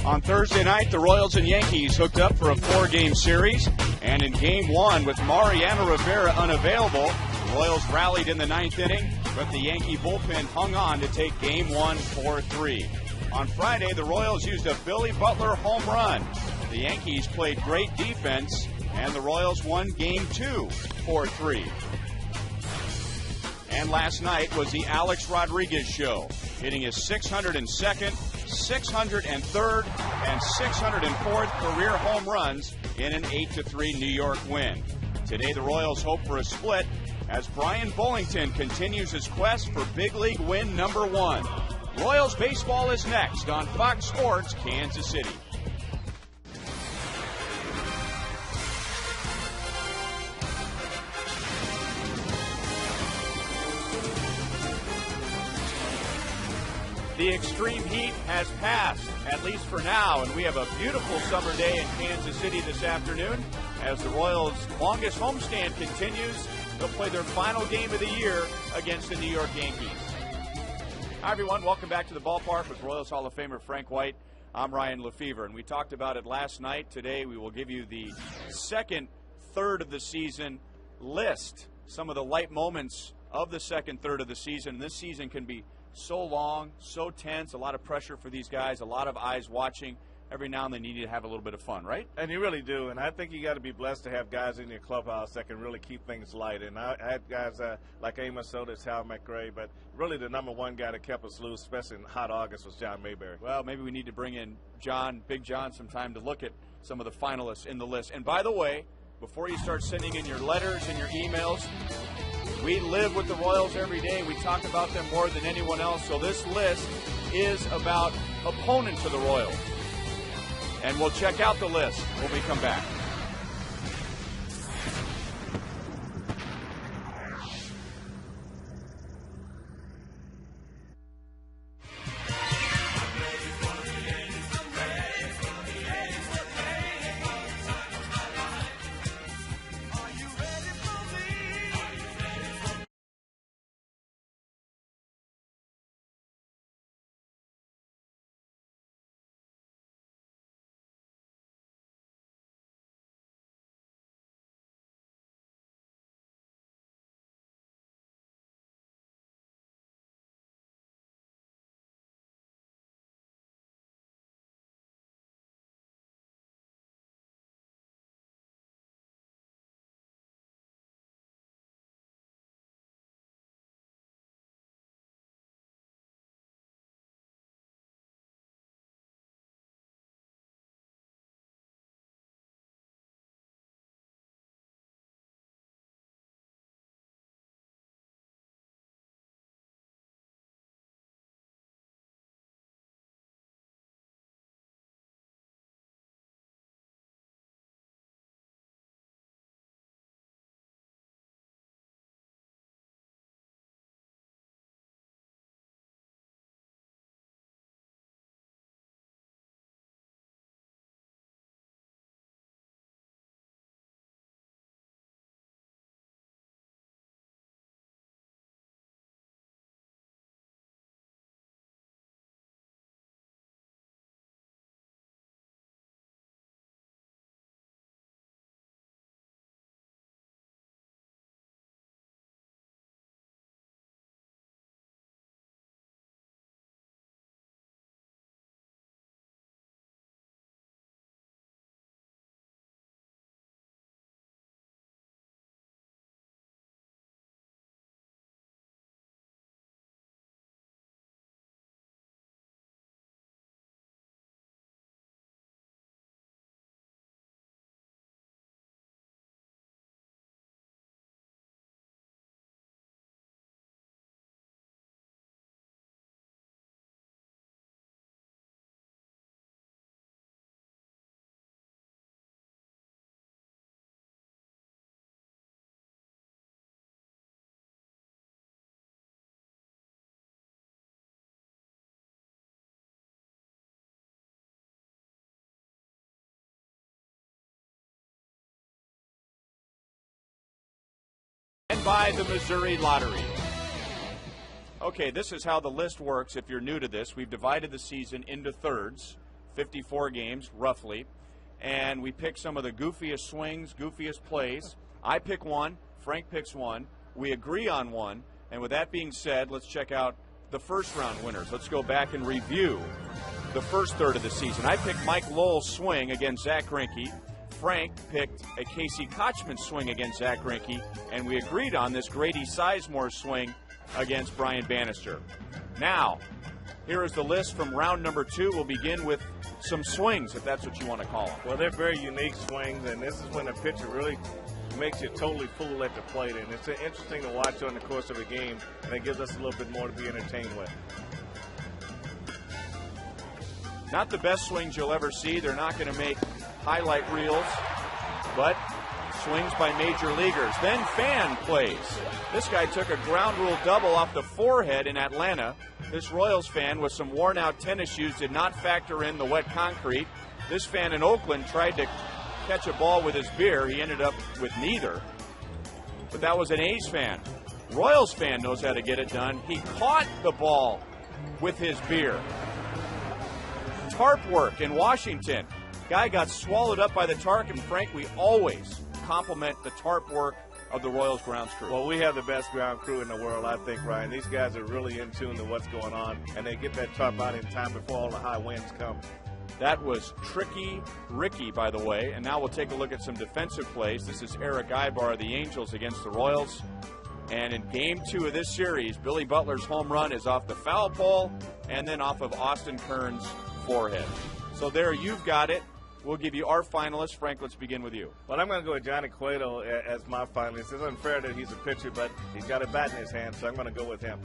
On Thursday night, the Royals and Yankees hooked up for a 4-game series. And in Game 1, with Mariano Rivera unavailable, the Royals rallied in the 9th inning, but the Yankee bullpen hung on to take Game 1 4-3. On Friday, the Royals used a Billy Butler home run. The Yankees played great defense, and the Royals won Game 2 4-3. And last night was the Alex Rodriguez show, hitting his 602nd, 603rd, and 604th career home runs in an 8-3 New York win. Today, the Royals hope for a split as Brian Bullington continues his quest for big league win number 1. Royals baseball is next on Fox Sports Kansas City. The extreme heat has passed, at least for now, and we have a beautiful summer day in Kansas City this afternoon as the Royals' longest homestand continues. They'll play their final game of the year against the New York Yankees. Hi, everyone. Welcome back to the ballpark with Royals Hall of Famer Frank White. I'm Ryan Lefevre, and we talked about it last night. Today, we will give you the second third of the season list, some of the light moments of the second third of the season. This season can be so long, so tense, a lot of pressure for these guys, a lot of eyes watching. Every now and then you need to have a little bit of fun, right? And you really do, and I think you got to be blessed to have guys in your clubhouse that can really keep things light. And I had guys like Amos Sotis, Hal McRae, but really the number one guy that kept us loose, especially in hot August, was John Mayberry. Well, maybe we need to bring in Big John, sometime to look at some of the finalists in the list. And by the way, before you start sending in your letters and your emails, we live with the Royals every day. We talk about them more than anyone else. So this list is about opponents of the Royals. And we'll check out the list when we come back. And by the Missouri Lottery. Okay, this is how the list works if you're new to this. We've divided the season into thirds. 54 games, roughly. And we pick some of the goofiest swings, goofiest plays. I pick one, Frank picks one, we agree on one, and with that being said, let's check out the first round winners. Let's go back and review the first third of the season. I picked Mike Lowell's swing against Zach Greinke. Frank picked a Casey Kochman swing against Zach Greinke, and we agreed on this Grady Sizemore swing against Brian Bannister. Now, here is the list from round number 2. We'll begin with some swings, if that's what you want to call them. Well, they're very unique swings, and this is when a pitcher really makes you totally fool at the plate. And it's interesting to watch on the course of a game, and it gives us a little bit more to be entertained with. Not the best swings you'll ever see. They're not going to make highlight reels, but swings by major leaguers. Then Fan plays. This guy took a ground rule double off the forehead in Atlanta. This Royals fan with some worn out tennis shoes did not factor in the wet concrete. This fan in Oakland tried to catch a ball with his beer. He ended up with neither. But that was an A's fan. Royals fan knows how to get it done. He caught the ball with his beer. Tarp work in Washington. Guy got swallowed up by the tarp, and Frank, we always compliment the tarp work of the Royals grounds crew. Well, we have the best ground crew in the world, I think, Ryan. These guys are really in tune to what's going on, and they get that tarp out in time before all the high winds come. That was Tricky Ricky, by the way, and now we'll take a look at some defensive plays. This is Eric Ibar of the Angels against the Royals. And in Game 2 of this series, Billy Butler's home run is off the foul pole and then off of Austin Kern's forehead. So there, you've got it. We'll give you our finalists. Frank, let's begin with you. Well, I'm going to go with Johnny Cueto as my finalist. It's unfair that he's a pitcher, but he's got a bat in his hand, so I'm going to go with him.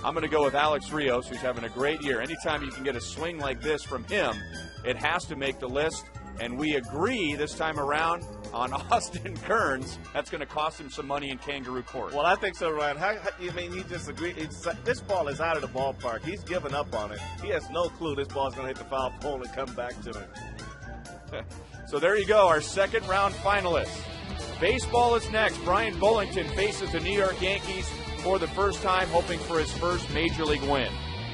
I'm going to go with Alex Rios, who's having a great year. Anytime you can get a swing like this from him, it has to make the list. And we agree this time around on Austin Kearns. That's going to cost him some money in Kangaroo Court. Well, I think so, Ryan. You mean he just agreed? This ball is out of the ballpark. He's given up on it. He has no clue this ball's going to hit the foul pole and come back to him. So there you go, our second round finalists. Baseball is next. Brian Bullington faces the New York Yankees for the first time, hoping for his first Major League win.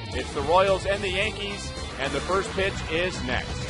It's the Royals and the Yankees, and the first pitch is next.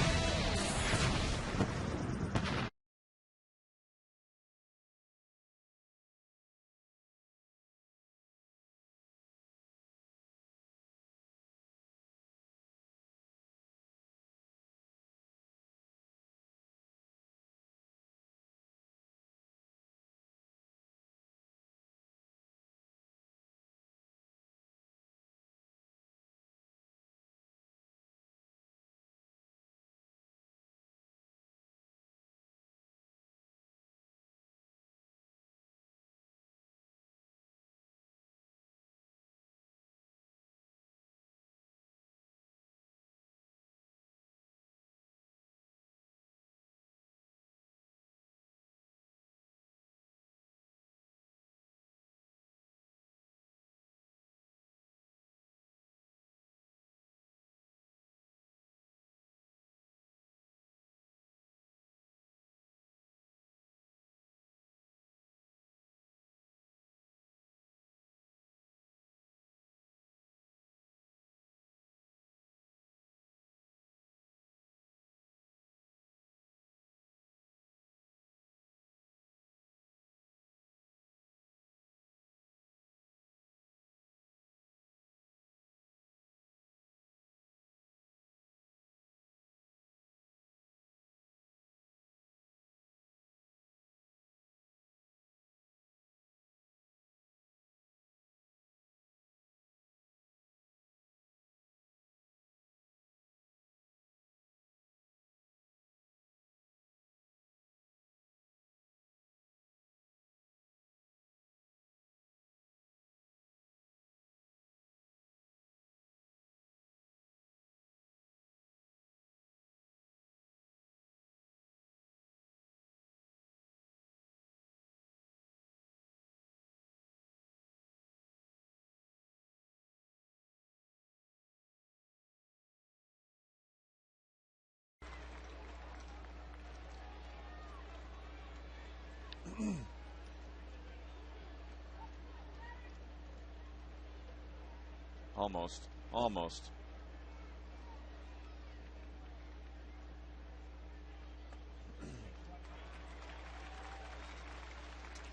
Almost.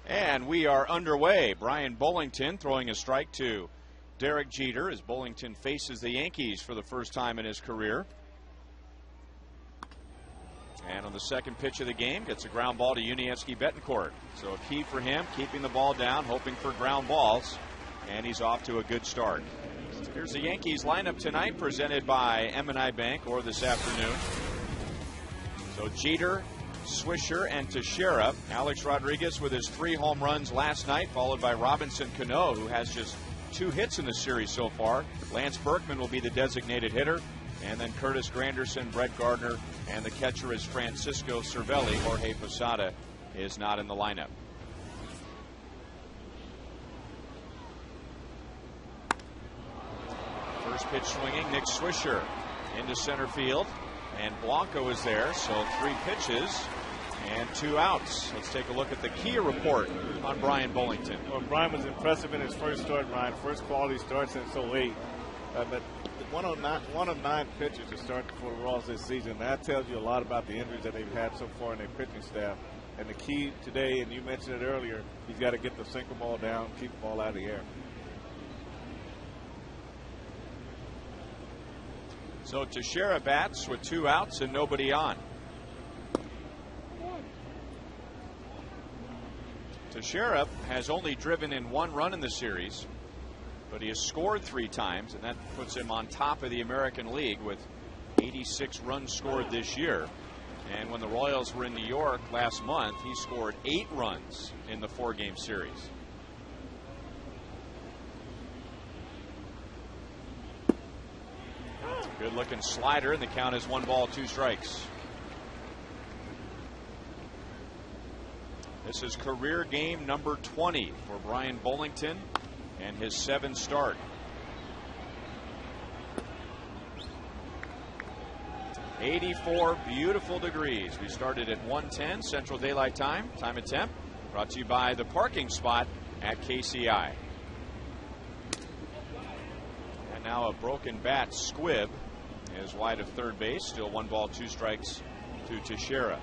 And we are underway. Brian Bullington throwing a strike to Derek Jeter as Bullington faces the Yankees for the first time in his career. And on the second pitch of the game, gets a ground ball to Yuniesky Betancourt. So a key for him, keeping the ball down, hoping for ground balls. And he's off to a good start. Here's the Yankees lineup tonight, presented by M&I Bank, or this afternoon. So Jeter, Swisher, and Teixeira. Alex Rodriguez with his 3 home runs last night, followed by Robinson Cano, who has just 2 hits in the series so far. Lance Berkman will be the designated hitter. And then Curtis Granderson, Brett Gardner, and the catcher is Francisco Cervelli. Jorge Posada is not in the lineup. First pitch swinging, Nick Swisher into center field. And Blanco is there, so 3 pitches and 2 outs. Let's take a look at the Kia report on Brian Bullington. Well, Brian was impressive in his first start, Ryan. First quality start since 08. But one of 9 pitchers to start for the Royals this season. That tells you a lot about the injuries that they've had so far in their pitching staff. And the key today, and you mentioned it earlier, he's got to get the sinker ball down, keep the ball out of the air. So Teixeira bats with 2 outs and nobody on. Teixeira has only driven in 1 run in the series, but he has scored 3 times, and that puts him on top of the American League with 86 runs scored this year. And when the Royals were in New York last month, he scored 8 runs in the 4-game series. Good looking slider, and the count is 1 ball, 2 strikes. This is career game number 20 for Brian Bullington and his 7th start. 84 beautiful degrees. We started at 1:10 Central Daylight Time. Time and temp brought to you by the parking spot at KCI. And now a broken bat squib is wide of third base. Still 1 ball, 2 strikes to Teixeira.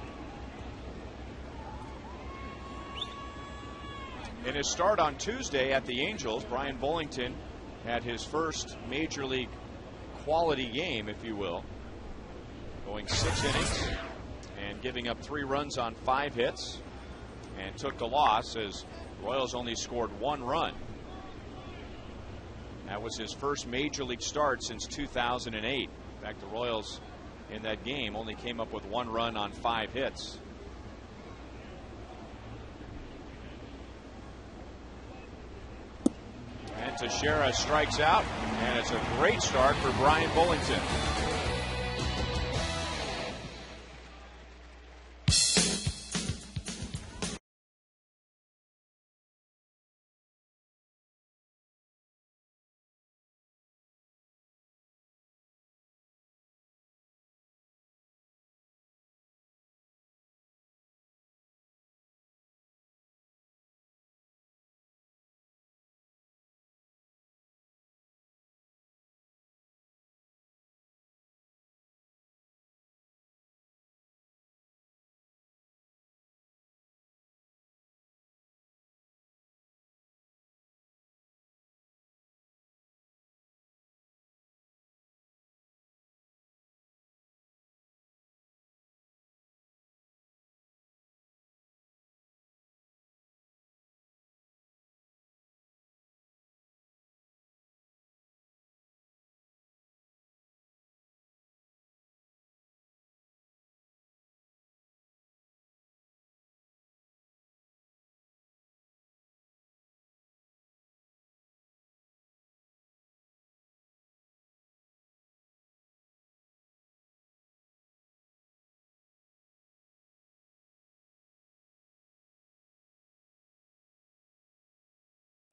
In his start on Tuesday at the Angels, Brian Bullington had his first major league quality game, if you will, going 6 innings and giving up 3 runs on 5 hits, and took the loss as Royals only scored 1 run. That was his first major league start since 2008. In fact, the Royals in that game only came up with 1 run on 5 hits. And Teixeira strikes out, and it's a great start for Brian Bullington.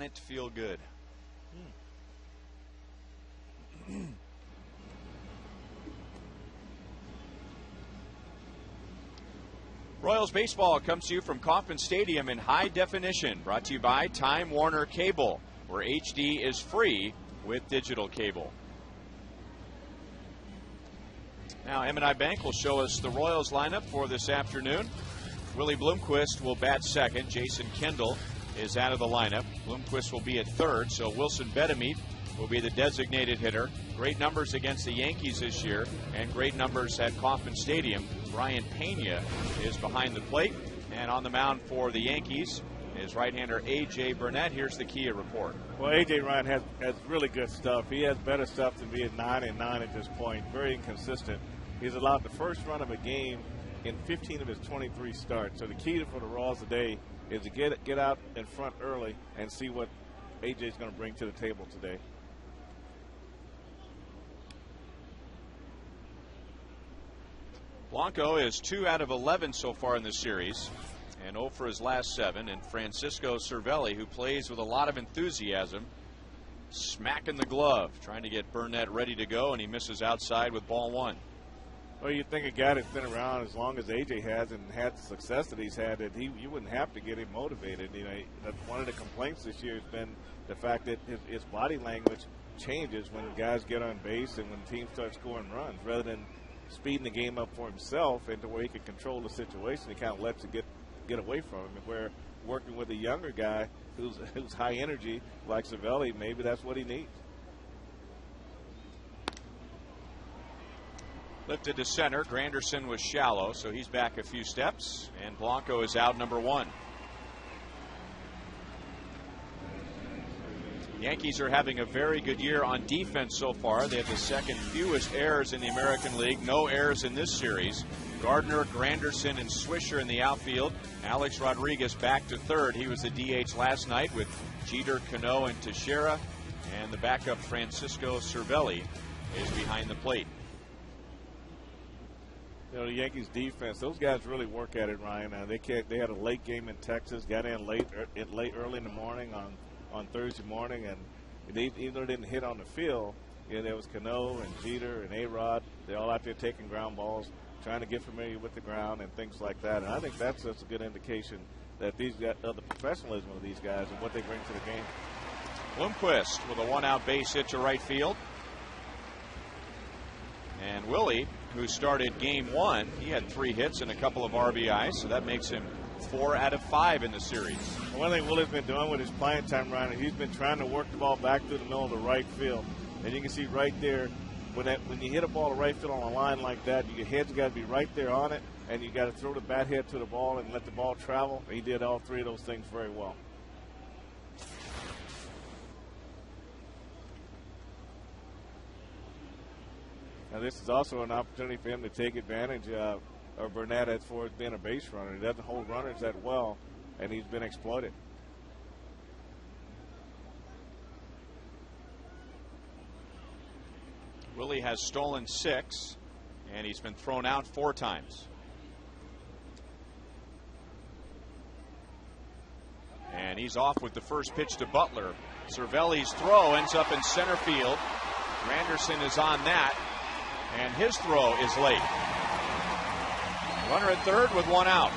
It to feel good. Royals baseball comes to you from Kauffman Stadium in high definition, brought to you by Time Warner Cable, where HD is free with digital cable. Now M&I Bank will show us the Royals lineup for this afternoon. Willie Bloomquist will bat second. Jason Kendall is out of the lineup. Bloomquist will be at third, so Wilson Betemeet will be the designated hitter. Great numbers against the Yankees this year and great numbers at Kauffman Stadium. Brian Pena is behind the plate, and on the mound for the Yankees is right-hander A.J. Burnett. Here's the Kia report. Well, A.J. Ryan has really good stuff. He has better stuff than being 9-9 at this point. Very inconsistent. He's allowed the first run of a game in 15 of his 23 starts. So the key for the Royals today is to get out in front early and see what A.J. is going to bring to the table today. Blanco is 2 out of 11 so far in the series and 0 for his last 7. And Francisco Cervelli, who plays with a lot of enthusiasm, smacking the glove, trying to get Burnett ready to go, and he misses outside with ball 1. Well, you'd think a guy that's been around as long as AJ has and had the success that he's had, that you wouldn't have to get him motivated. You know, one of the complaints this year has been the fact that his body language changes when guys get on base and when teams start scoring runs. Rather than speeding the game up for himself into where he can control the situation, he kind of lets it get away from him. And where working with a younger guy who's high energy like Cervelli, maybe that's what he needs. Lifted to center. Granderson was shallow, so he's back a few steps, and Blanco is out number 1. Yankees are having a very good year on defense so far. They have the second fewest errors in the American League. No errors in this series. Gardner, Granderson, and Swisher in the outfield. Alex Rodriguez back to third. He was the DH last night with Jeter, Cano, and Teixeira. And the backup Francisco Cervelli is behind the plate. You know, the Yankees defense, those guys really work at it, Ryan. They had a late game in Texas, got in late early in the morning on Thursday morning, and even though they didn't hit on the field, you know, there was Cano and Jeter and A-Rod. They're all out there taking ground balls, trying to get familiar with the ground and things like that. And I think that's just a good indication that these guys, the professionalism of these guys and what they bring to the game. Bloomquist with a 1-out base hit to right field. And Willie, who started game 1, he had 3 hits and a couple of RBIs, so that makes him 4 out of 5 in the series. One thing Willie's been doing with his playing time, Ryan, he's been trying to work the ball back through the middle of the right field. And you can see right there, when you hit a ball to right field on a line like that, your head's got to be right there on it, and you got to throw the bat head to the ball and let the ball travel. He did all 3 of those things very well. Now, this is also an opportunity for him to take advantage of Burnett as far as being a base runner. He doesn't hold runners that well, and he's been exploited. Willie has stolen 6, and he's been thrown out 4 times. And he's off with the first pitch to Butler. Cervelli's throw ends up in center field. Granderson is on that, and his throw is late. Runner at third with 1 out.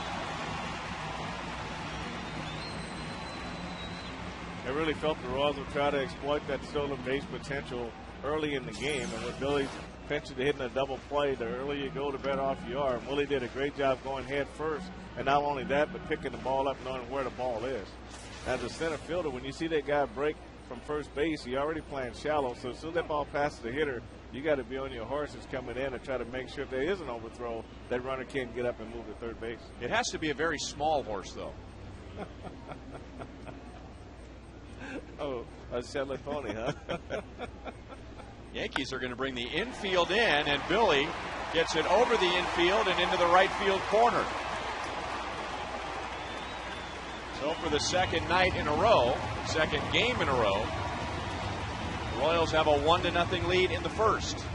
I really felt the Royals would try to exploit that stolen base potential early in the game, and with Billy's penchant to hitting a double play, the earlier you go, the better off you are. And Willie did a great job going head first, and not only that, but picking the ball up, knowing where the ball is. As a center fielder, when you see that guy break from first base, you're already playing shallow, so as soon as that ball passes the hitter, you got to be on your horses coming in and try to make sure if there is an overthrow, that runner can't get up and move to third base. It has to be a very small horse, though. Oh, a Shetland pony, huh? Yankees are going to bring the infield in, and Billy gets it over the infield and into the right field corner. So for the second night in a row, second game in a row, the Royals have a 1-0 lead in the first.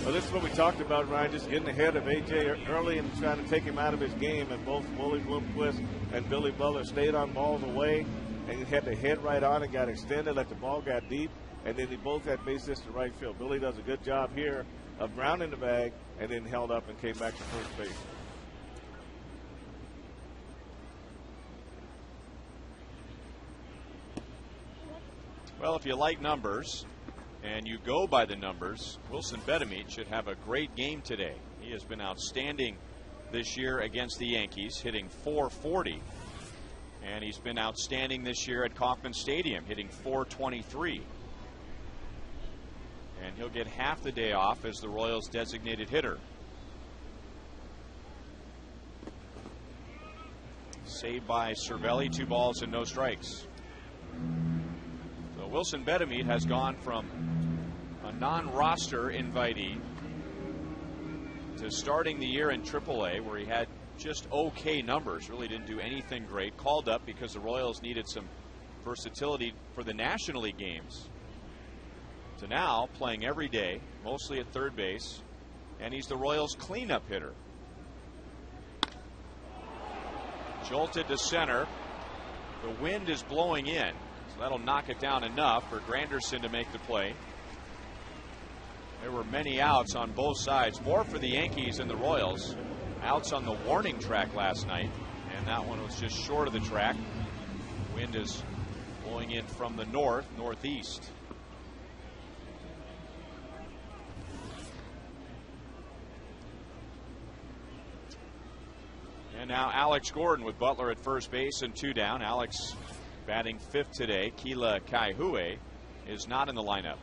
Well, this is what we talked about, Ryan, just getting ahead of A.J. early and trying to take him out of his game. And both Willie Bloomquist and Billy Butler stayed on balls away, and he had the head right on it, got extended, let the ball got deep, and then they both had base hits to right field. Billy does a good job here of rounding the bag and then held up and came back to first base. Well, if you like numbers and you go by the numbers, Wilson Betemeet should have a great game today. He has been outstanding this year against the Yankees, hitting .440. And he's been outstanding this year at Kauffman Stadium, hitting .423. And he'll get half the day off as the Royals' designated hitter. Saved by Cervelli, 2 balls and no strikes. So Wilson Betemit has gone from a non-roster invitee to starting the year in AAA, where he had just okay numbers, really didn't do anything great. Called up because the Royals needed some versatility for the National League games, to now playing every day, mostly at third base, and he's the Royals' cleanup hitter. Jolted to center. The wind is blowing in, so that'll knock it down enough for Granderson to make the play. There were many outs on both sides, more for the Yankees than the Royals. Outs on the warning track last night, and that one was just short of the track. Wind is blowing in from the northeast. And now Alex Gordon with Butler at first base and 2 down. Alex batting 5th today. Kila Kaihue is not in the lineup.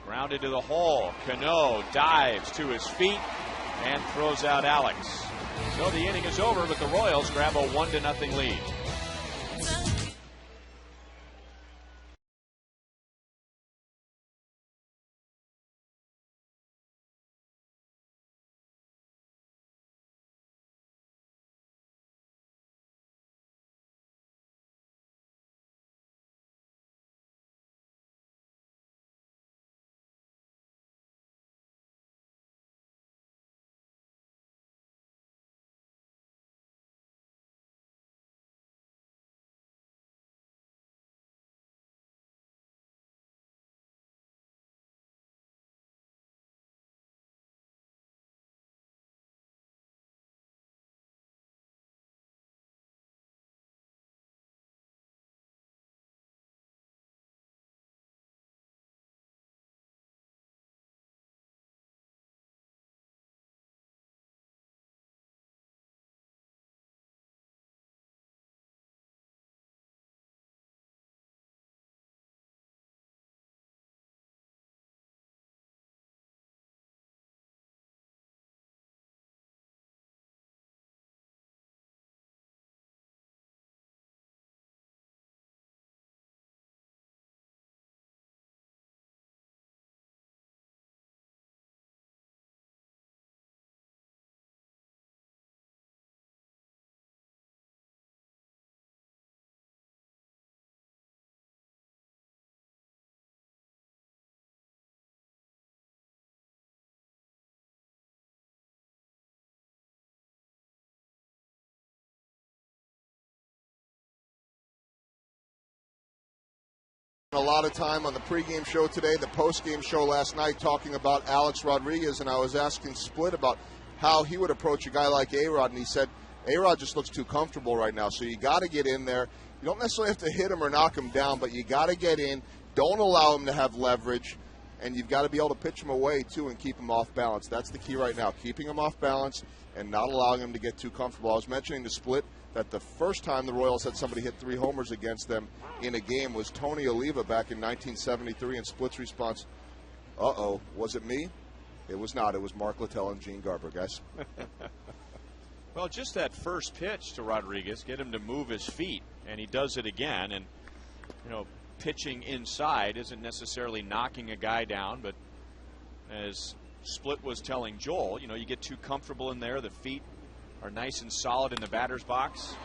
Grounded to the hole. Cano dives to his feet and throws out Alex. So the inning is over, but the Royals grab a 1-0 lead. A lot of time on the pregame show today, the postgame show last night, talking about Alex Rodriguez, and I was asking Split about how he would approach a guy like A-Rod, and he said A-Rod just looks too comfortable right now, so you got to get in there. You don't necessarily have to hit him or knock him down, but you got to get in. Don't allow him to have leverage, and you've got to be able to pitch him away, too, and keep him off balance. That's the key right now, keeping him off balance and not allowing him to get too comfortable. I was mentioning to Split that the first time the Royals had somebody hit 3 homers against them in a game was Tony Oliva back in 1973, and Split's response, uh-oh, was it me? It was not. It was Mark Littell and Gene Garber, guys. Well, just that first pitch to Rodriguez, get him to move his feet, and he does it again. And, you know, pitching inside isn't necessarily knocking a guy down, but as Split was telling Joel, you know, you get too comfortable in there, the feet are nice and solid in the batter's box.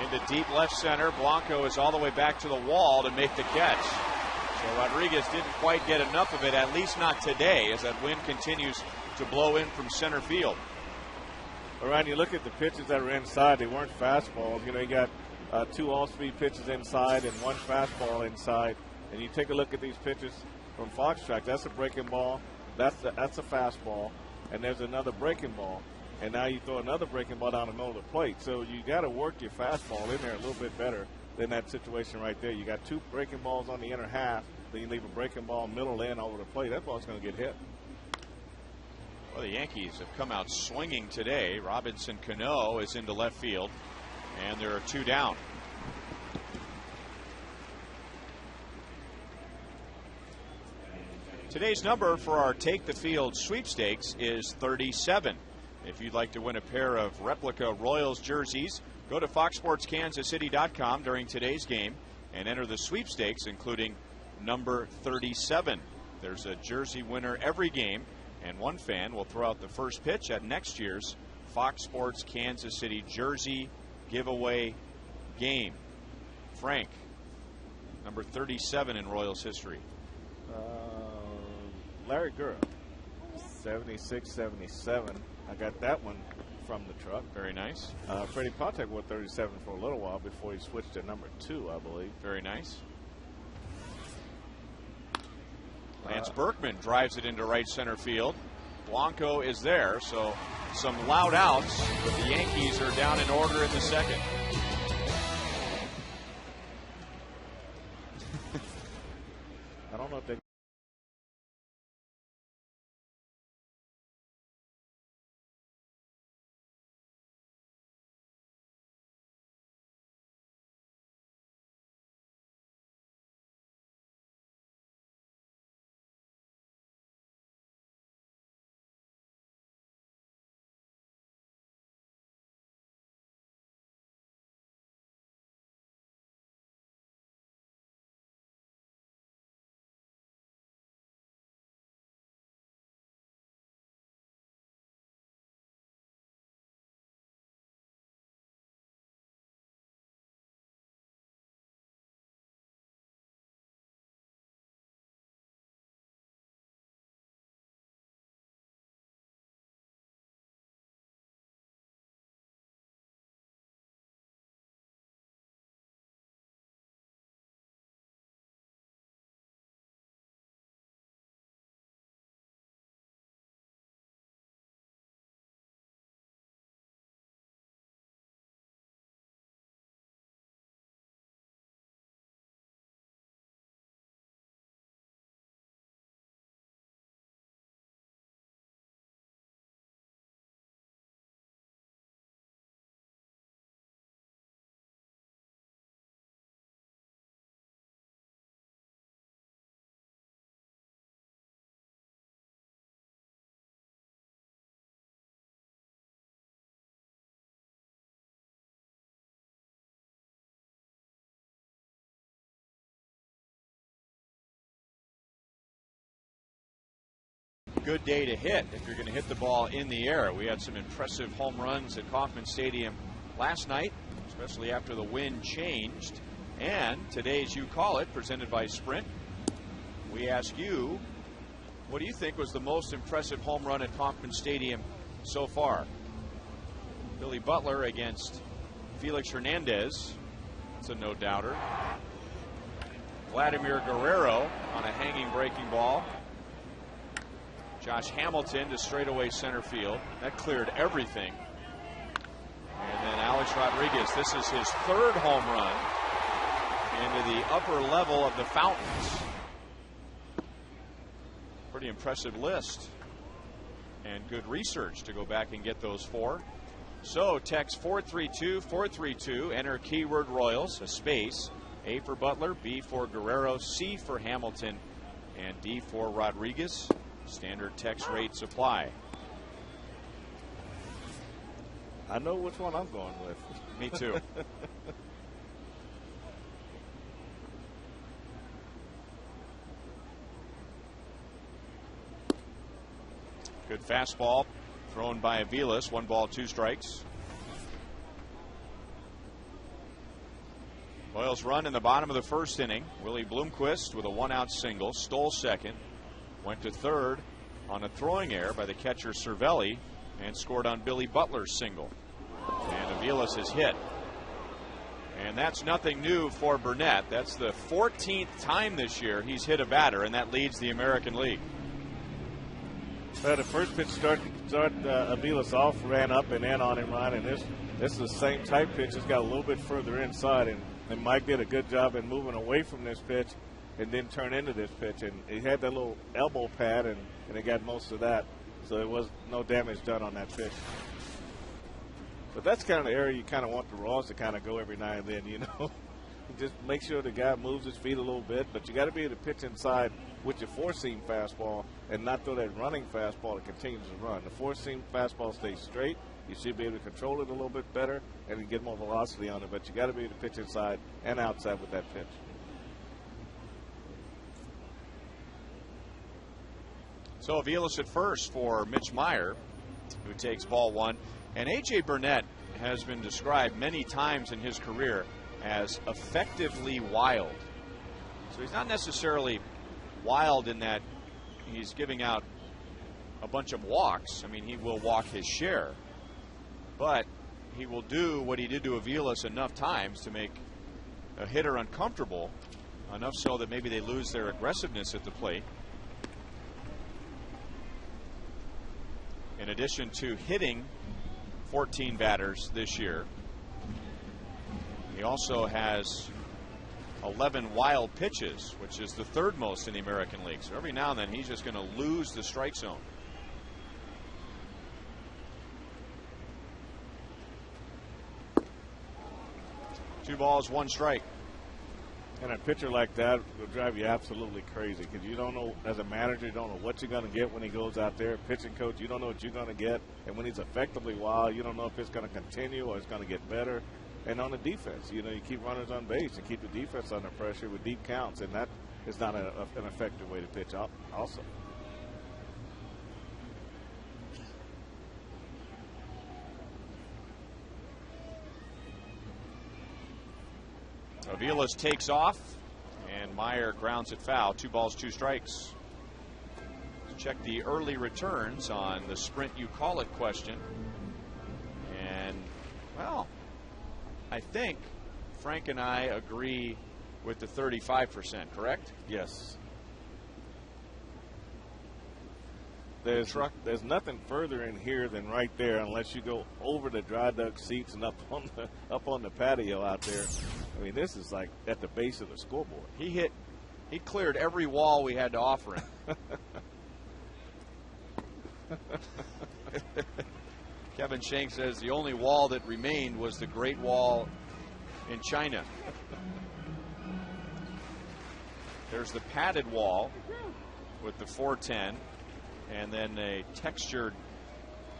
Into deep left center. Blanco is all the way back to the wall to make the catch. So Rodriguez didn't quite get enough of it, at least not today, as that wind continues to blow in from center field. Well, Ryan, you look at the pitches that were inside, they weren't fastballs. You know, you got 2 off-speed pitches inside and 1 fastball inside. And you take a look at these pitches from Foxtrack. That's a breaking ball. That's a fastball. And there's another breaking ball. And now you throw another breaking ball down the middle of the plate. So you got to work your fastball in there a little bit better than that situation right there. You got 2 breaking balls on the inner half then you leave a breaking ball middle in over the plate, that ball's going to get hit. Well, the Yankees have come out swinging today. Robinson Cano is into left field, and there are 2 down. Today's number for our Take the Field sweepstakes is 37. If you'd like to win a pair of replica Royals jerseys, go to foxsportskansascity.com during today's game and enter the sweepstakes, including number 37. There's a jersey winner every game, and one fan will throw out the first pitch at next year's Fox Sports Kansas City jersey giveaway game. Frank, number 37 in Royals history. Larry Gura, 76-77. I got that one from the truck. Very nice. Freddie Patek wore 37 for a little while before he switched to number 2, I believe. Very nice. Lance Berkman drives it into right center field. Blanco is there, so some loud outs, but the Yankees are down in order in the second. I don't know if they. Good day to hit if you're going to hit the ball in the air. We had some impressive home runs at Kauffman Stadium last night, especially after the wind changed. And today's You Call It, presented by Sprint. We ask you, what do you think was the most impressive home run at Kauffman Stadium so far? Billy Butler against Felix Hernandez. That's a no-doubter. Vladimir Guerrero on a hanging breaking ball. Josh Hamilton to straightaway center field. That cleared everything. And then Alex Rodriguez. This is his 3rd home run into the upper level of the fountains. Pretty impressive list. And good research to go back and get those 4. So text 432-432. Enter keyword Royals, a space. A for Butler, B for Guerrero, C for Hamilton, and D for Rodriguez. Standard text rates apply. I know which one I'm going with. Me too. Good fastball thrown by Aviles. 1 ball, 2 strikes. Royals run in the bottom of the 1st inning. Willie Bloomquist with a 1-out single, stole second. Went to third on a throwing error by the catcher Cervelli and scored on Billy Butler's single. And Aviles is hit. And that's nothing new for Burnett. That's the 14th time this year he's hit a batter, and that leads the American League. Well, the first pitch started Aviles off, ran up and in on him, Ryan. And this is the same type pitch. It's got a little bit further inside, and Mike did a good job in moving away from this pitch and then turn into this pitch. And he had that little elbow pad, and it got most of that. So there was no damage done on that pitch. But that's kind of the area you kind of want the Royals to kind of go every now and then, you know. Just make sure the guy moves his feet a little bit, but you got to be able to pitch inside with your four-seam fastball and not throw that running fastball that continues to run. The four-seam fastball stays straight. You should be able to control it a little bit better and get more velocity on it, but you got to be able to pitch inside and outside with that pitch. So Aviles at first for Mitch Meyer, who takes ball one. And A.J. Burnett has been described many times in his career as effectively wild. So he's not necessarily wild in that he's giving out a bunch of walks. I mean, he will walk his share. But he will do what he did to Aviles enough times to make a hitter uncomfortable, enough so that maybe they lose their aggressiveness at the plate. In addition to hitting 14 batters this year, he also has 11 wild pitches, which is the third most in the American League. So every now and then he's just going to lose the strike zone. Two balls, one strike. And a pitcher like that will drive you absolutely crazy because you don't know, as a manager, you don't know what you're going to get when he goes out there. Pitching coach, you don't know what you're going to get. And when he's effectively wild, you don't know if it's going to continue or it's going to get better. And on the defense, you know, you keep runners on base and keep the defense under pressure with deep counts. And that is not an effective way to pitch also. Aviles takes off, and Meyer grounds it foul. 2 balls, 2 strikes. Let's check the early returns on the sprint you call it question. And, well, I think Frank and I agree with the 35%, correct? Yes. There's nothing further in here than right there unless you go over the dry duck seats and up on the patio out there. I mean, this is like at the base of the scoreboard. He cleared every wall we had to offer him. Kevin Shank says the only wall that remained was the Great Wall in China. There's the padded wall with the 410. And then a textured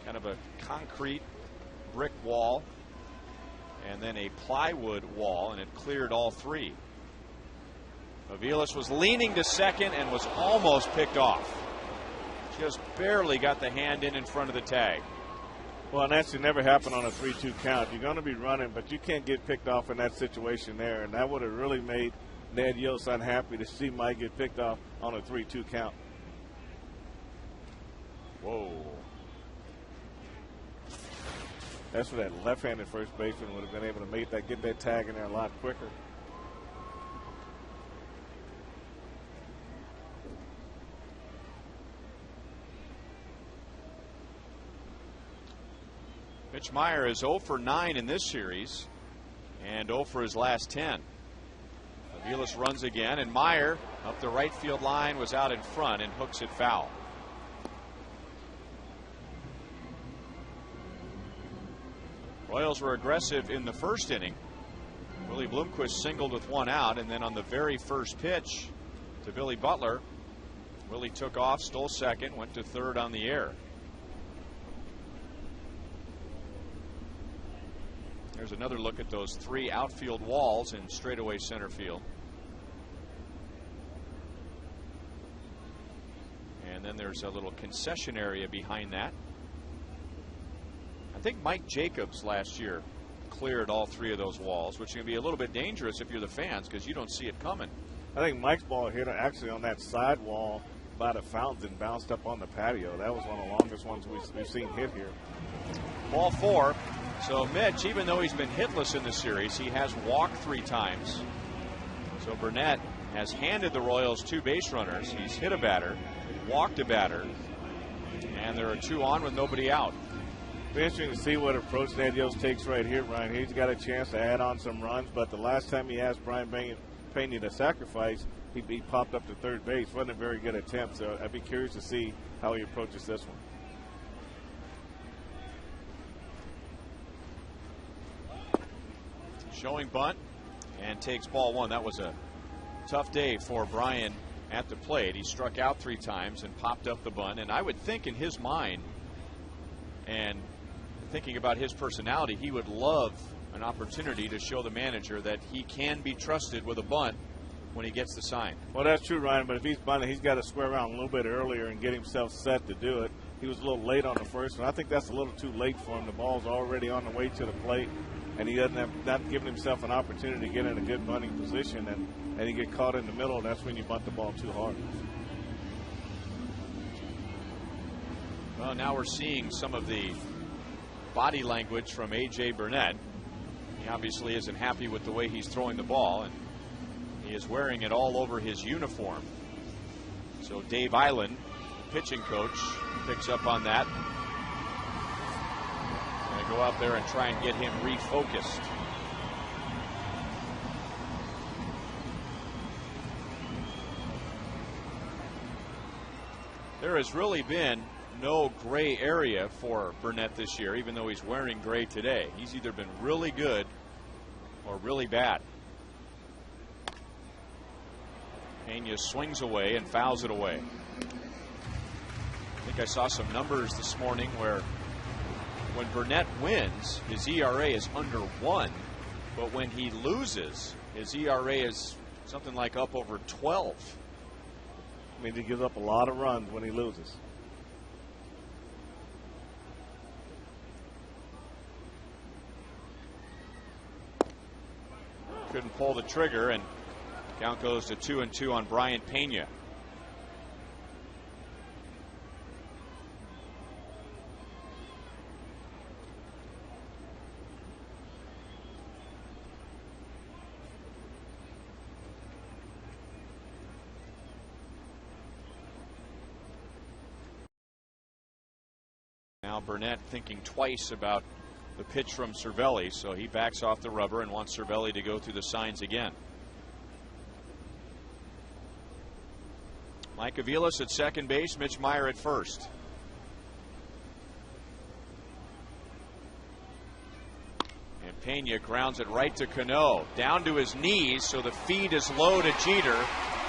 kind of a concrete brick wall, and then a plywood wall, and it cleared all 3. Aviles was leaning to second and was almost picked off. Just barely got the hand in front of the tag. Well, and that should never happen on a 3-2 count. You're going to be running, but you can't get picked off in that situation there, and that would have really made Ned Yost unhappy to see Mike get picked off on a 3-2 count. Whoa. That's where that left-handed first baseman would have been able to get that tag in there a lot quicker. Mitch Meyer is 0 for 9 in this series and 0 for his last 10. Aviles runs again, and Meyer up the right field line was out in front and hooks it foul. Royals were aggressive in the first inning. Willie Bloomquist singled with 1 out, and then on the very first pitch to Billy Butler, Willie took off, stole second, went to third on the air. There's another look at those 3 outfield walls in straightaway center field. And then there's a little concession area behind that. I think Mike Jacobs last year cleared all 3 of those walls, which can be a little bit dangerous if you're the fans because you don't see it coming. I think Mike's ball hit actually on that side wall by the fountain and bounced up on the patio. That was one of the longest ones we've seen hit here. Ball 4. So Mitch, even though he's been hitless in the series, he has walked 3 times. So Burnett has handed the Royals 2 base runners. He's hit a batter, walked a batter, and there are 2 on with nobody out. It'll be interesting to see what approach Ned Yost takes right here, Brian. He's got a chance to add on some runs, but the last time he asked Brian Pena to sacrifice, he popped up to third base. Wasn't a very good attempt, so I'd be curious to see how he approaches this one. Showing bunt and takes ball one. That was a tough day for Brian at the plate. He struck out 3 times and popped up the bunt. And I would think in his mind, and thinking about his personality, he would love an opportunity to show the manager that he can be trusted with a bunt when he gets the sign. Well, that's true, Ryan, but if he's bunting, he's got to square around a little bit earlier and get himself set to do it. He was a little late on the first one. I think that's a little too late for him. The ball's already on the way to the plate, and he doesn't have not giving himself an opportunity to get in a good bunting position, and he get caught in the middle, and that's when you bunt the ball too hard. Well, now we're seeing some of the body language from A.J. Burnett. He obviously isn't happy with the way he's throwing the ball, and he is wearing it all over his uniform. So Dave Island, the pitching coach, picks up on that. Going to go out there and try and get him refocused. There has really been no gray area for Burnett this year, even though he's wearing gray today. He's either been really good or really bad. Pena swings away and fouls it away. I think I saw some numbers this morning where when Burnett wins, his ERA is under 1, but when he loses, his ERA is something like up over 12. I mean, he gives up a lot of runs when he loses. Couldn't pull the trigger, and count goes to 2-2 on Brian Pena. Now Burnett thinking twice about the pitch from Cervelli, so he backs off the rubber and wants Cervelli to go through the signs again. Mike Aviles at second base, Mitch Meyer at first. And Pena grounds it right to Cano, down to his knees, so the feed is low to Jeter,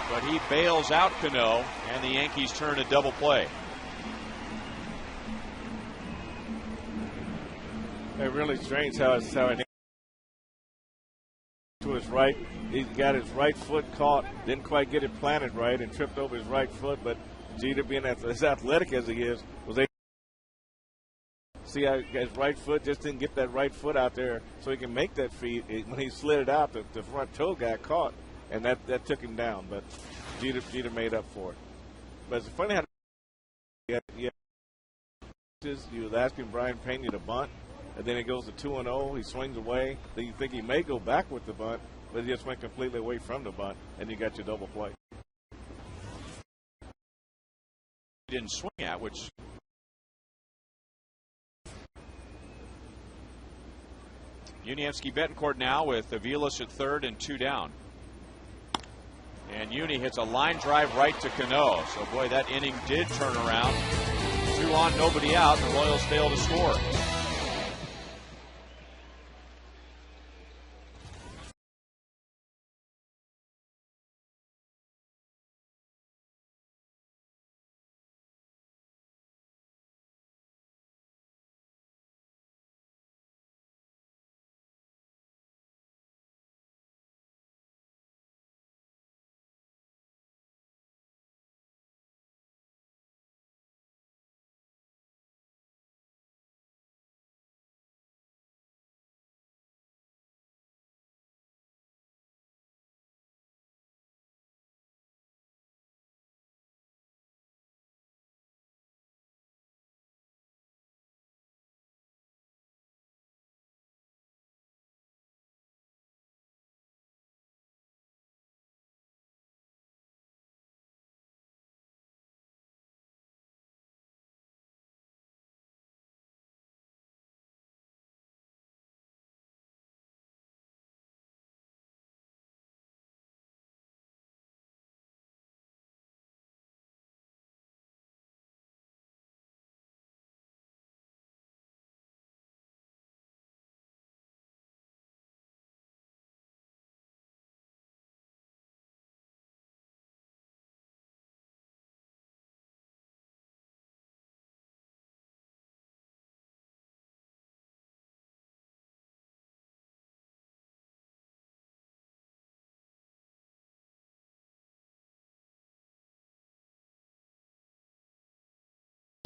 but he bails out Cano, and the Yankees turn a double play. It really strange how it to his right. He got his right foot caught, didn't quite get it planted right, and tripped over his right foot. But Jeter, being as athletic as he is, was able to see how his right foot just didn't get that right foot out there, so he can make that feed. When he slid it out, the front toe got caught, and that took him down. But Jeter made up for it. But it's funny how you was asking Brian Pena to bunt. And then it goes to 2-0. He swings away. Then you think he may go back with the bunt, but he just went completely away from the bunt, and you got your double play. He didn't swing at, which Yuniesky Betancourt now with Aviles at third and 2 down. And Uni hits a line drive right to Cano. So boy, that inning did turn around. 2 on, nobody out. The Royals fail to score.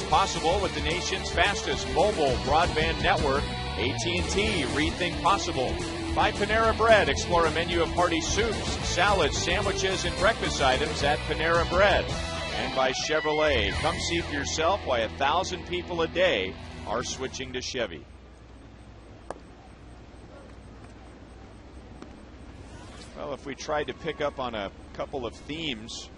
possible with the nation's fastest mobile broadband network, AT&T. Rethink possible. By Panera Bread, explore a menu of hearty soups, salads, sandwiches, and breakfast items at Panera Bread. And by Chevrolet, come see for yourself why 1,000 people a day are switching to Chevy. Well, if we tried to pick up on a couple of themes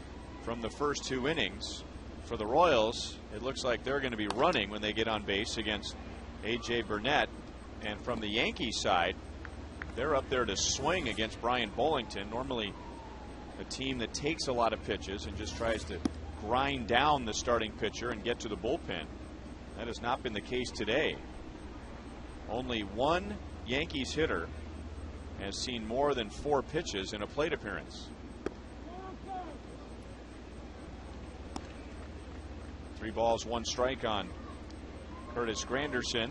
from the first 2 innings for the Royals, it looks like they're going to be running when they get on base against A.J. Burnett. And from the Yankees side, they're up there to swing against Brian Bullington, normally a team that takes a lot of pitches and just tries to grind down the starting pitcher and get to the bullpen. That has not been the case today. Only one Yankees hitter has seen more than 4 pitches in a plate appearance. 3 balls, 1 strike on Curtis Granderson.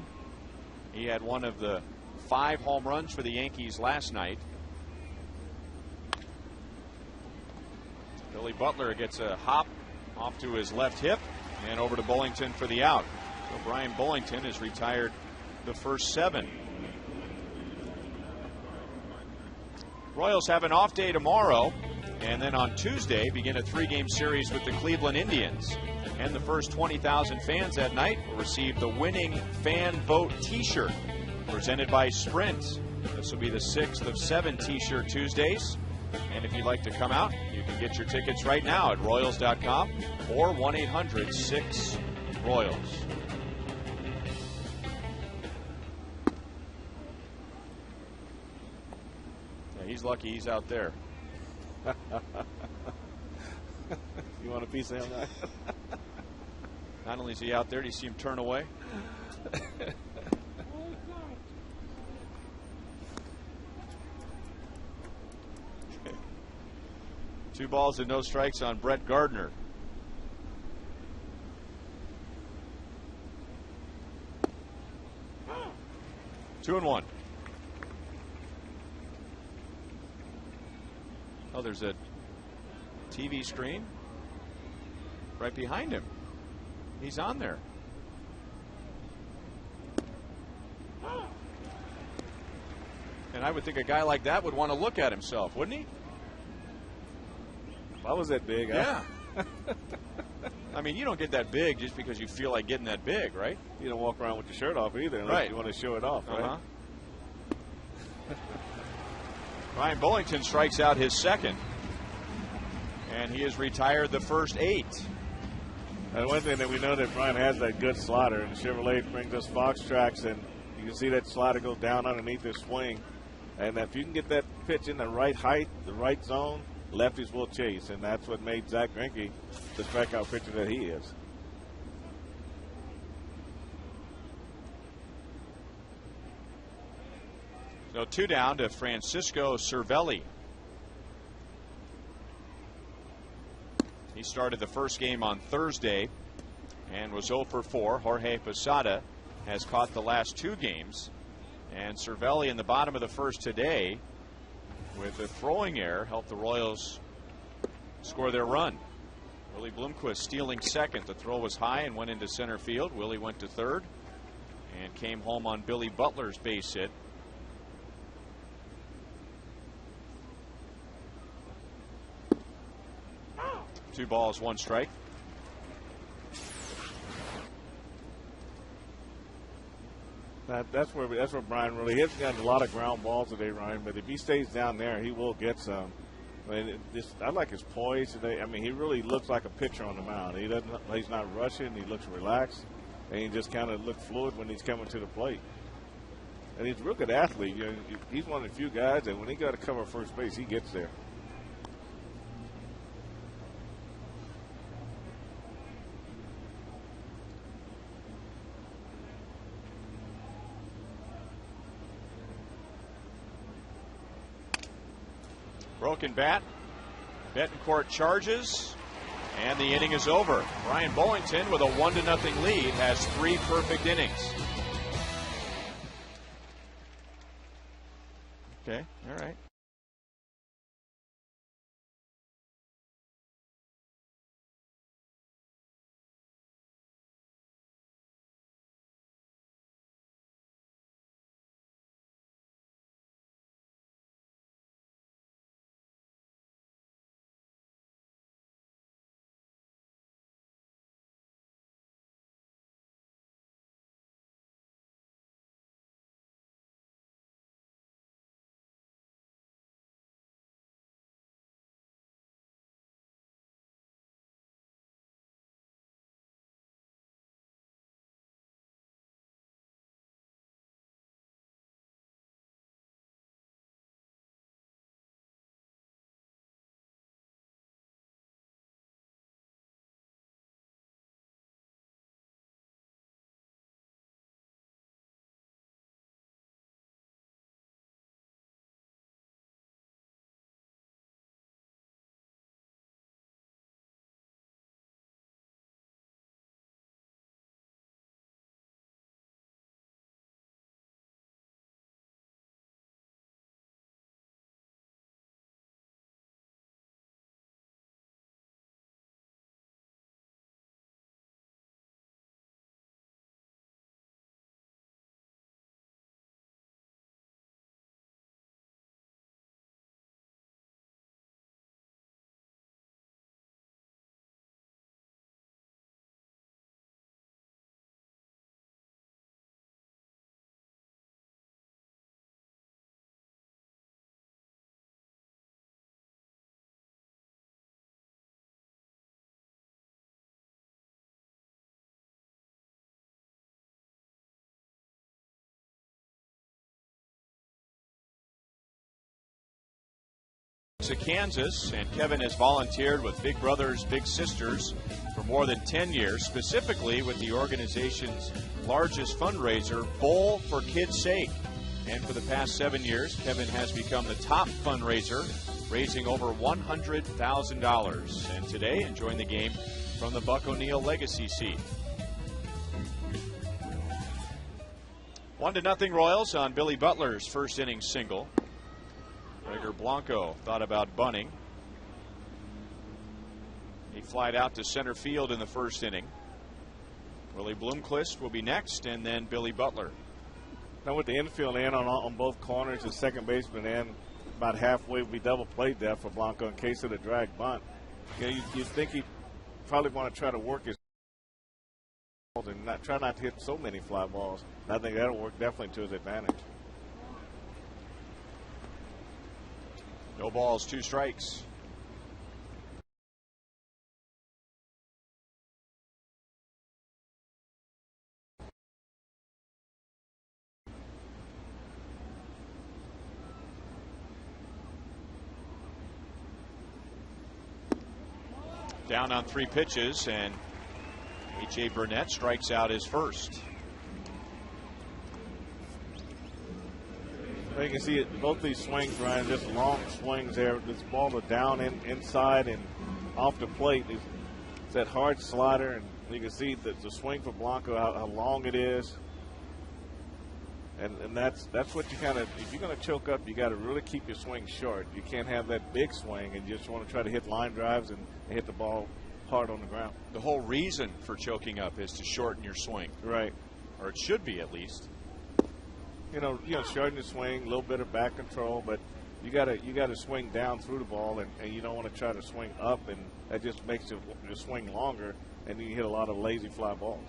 He had one of the 5 home runs for the Yankees last night. Billy Butler gets a hop off to his left hip and over to Bullington for the out. So Brian Bullington has retired the first 7. Royals have an off day tomorrow, and then on Tuesday begin a 3-game series with the Cleveland Indians. And the first 20,000 fans that night will receive the winning fan vote t-shirt presented by Sprint. This will be the 6th of 7 t-shirt Tuesdays. And if you'd like to come out, you can get your tickets right now at Royals.com or 1-800-6-ROYALS. Yeah, he's lucky he's out there. You want a piece of him? Not only is he out there, do you see him turn away? 2 balls and no strikes on Brett Gardner. Two and 1. Oh, there's a TV screen right behind him. He's on there. And I would think a guy like that would want to look at himself, wouldn't he? If I was that big, yeah. I mean, you don't get that big just because you feel like getting that big, right? You don't walk around with your shirt off either unless right. You want to show it off, right? Brian Bullington strikes out his second, and he has retired the first 8. And one thing that we know that Brian has that good slider, and Chevrolet brings us Fox tracks, and you can see that slider go down underneath his swing. And if you can get that pitch in the right height, the right zone, lefties will chase, and that's what made Zach Greinke the strikeout pitcher that he is. So 2 down to Francisco Cervelli. He started the first game on Thursday and was 0 for 4. Jorge Posada has caught the last 2 games. And Cervelli in the bottom of the first today with a throwing error helped the Royals score their run. Willie Bloomquist stealing second. The throw was high and went into center field. Willie went to third and came home on Billy Butler's base hit. Two balls, 1 strike. That's where Brian really hits. Gotten a lot of ground balls today, Ryan. But if he stays down there, he will get some. I mean, I like his poise today. I mean, he really looks like a pitcher on the mound. He's not rushing. He looks relaxed, and he just kind of looks fluid when he's coming to the plate. And he's a real good athlete. You know, he's one of the few guys that when he got to cover first base, he gets there. Broken bat. Betancourt charges, and the inning is over. Brian Bullington with a 1-0 lead has 3 perfect innings. Okay, all right. To Kansas, and Kevin has volunteered with Big Brothers Big Sisters for more than 10 years, specifically with the organization's largest fundraiser, Bowl for Kids' Sake. And for the past 7 years, Kevin has become the top fundraiser, raising over $100,000. And today, enjoying the game from the Buck O'Neil Legacy seat. 1-0 Royals on Billy Butler's first inning single. Gregor Blanco thought about bunting. He flied out to center field in the first inning. Willie Bloomquist will be next, and then Billy Butler. Now with the infield in on both corners, the second baseman in about halfway would be double play depth for Blanco in case of the drag bunt. You think he probably want to try to work his and try not to hit so many fly balls. I think that'll work definitely to his advantage. No balls, 2 strikes. Down on 3 pitches, and H.A. Burnett strikes out his first. You can see it, both these swings, Ryan, just long swings there. This ball is down inside and off the plate. It's that hard slider, and you can see the swing for Blanco, how long it is. And that's what you kind of, if you're going to choke up, you got to really keep your swing short. You can't have that big swing and you just want to try to hit line drives and hit the ball hard on the ground. The whole reason for choking up is to shorten your swing. Right. Or it should be, at least. You know, shorten the swing, a little bit of back control, but you gotta swing down through the ball, and you don't want to try to swing up, and that just makes your swing longer, and you hit a lot of lazy fly balls.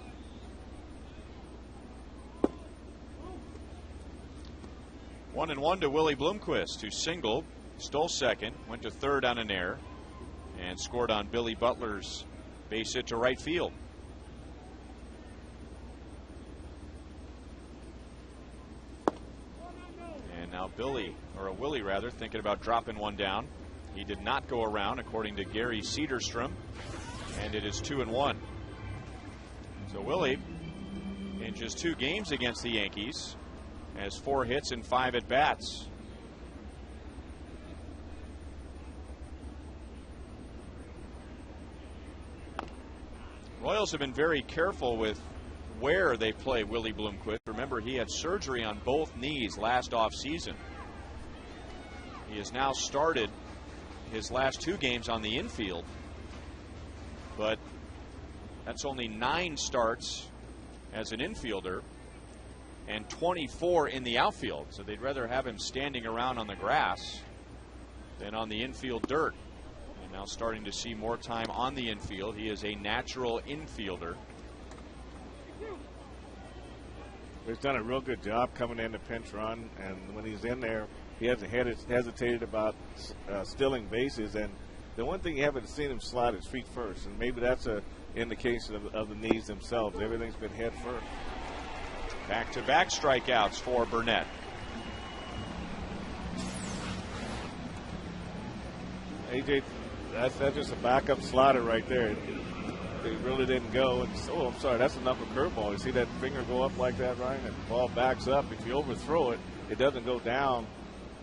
One and one to Willie Bloomquist, who singled, stole second, went to third on an error, and scored on Billy Butler's base hit to right field. And now Willie thinking about dropping one down. He did not go around, according to Gary Cedarstrom, and it is 2-1. So Willie, in just 2 games against the Yankees, has 4 hits and 5 at bats. Royals have been very careful with where they play Willie Bloomquist. Remember, he had surgery on both knees last offseason. He has now started his last 2 games on the infield, but that's only 9 starts as an infielder and 24 in the outfield. So they'd rather have him standing around on the grass than on the infield dirt. And now starting to see more time on the infield. He is a natural infielder. He's done a real good job coming in to pinch run, and when he's in there, he hasn't hesitated about stealing bases. And the one thing you haven't seen him slide his feet first, and maybe that's an indication of the knees themselves. Everything's been head first. Back-to-back strikeouts for Burnett. AJ, that's just a backup slider right there. It really didn't go. I'm sorry, that's a knuckle curveball. You see that finger go up like that, Ryan? And the ball backs up. If you overthrow it, it doesn't go down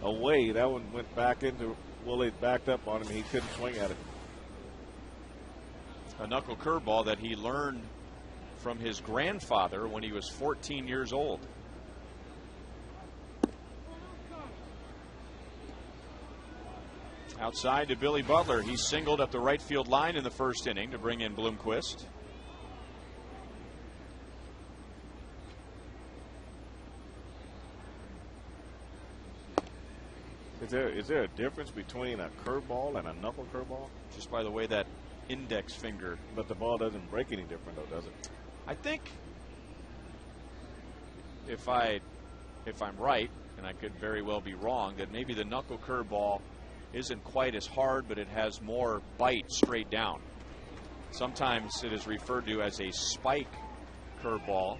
away. That one went back into Willie, backed up on him. He couldn't swing at it. A knuckle curveball that he learned from his grandfather when he was 14 years old. Outside to Billy Butler. He singled up the right field line in the first inning to bring in Bloomquist. Is there a difference between a curveball and a knuckle curveball? Just by the way that index finger. But the ball doesn't break any different, though, does it? I think if I'm right, and I could very well be wrong, that maybe the knuckle curveball isn't quite as hard, but it has more bite straight down. Sometimes it is referred to as a spike curveball,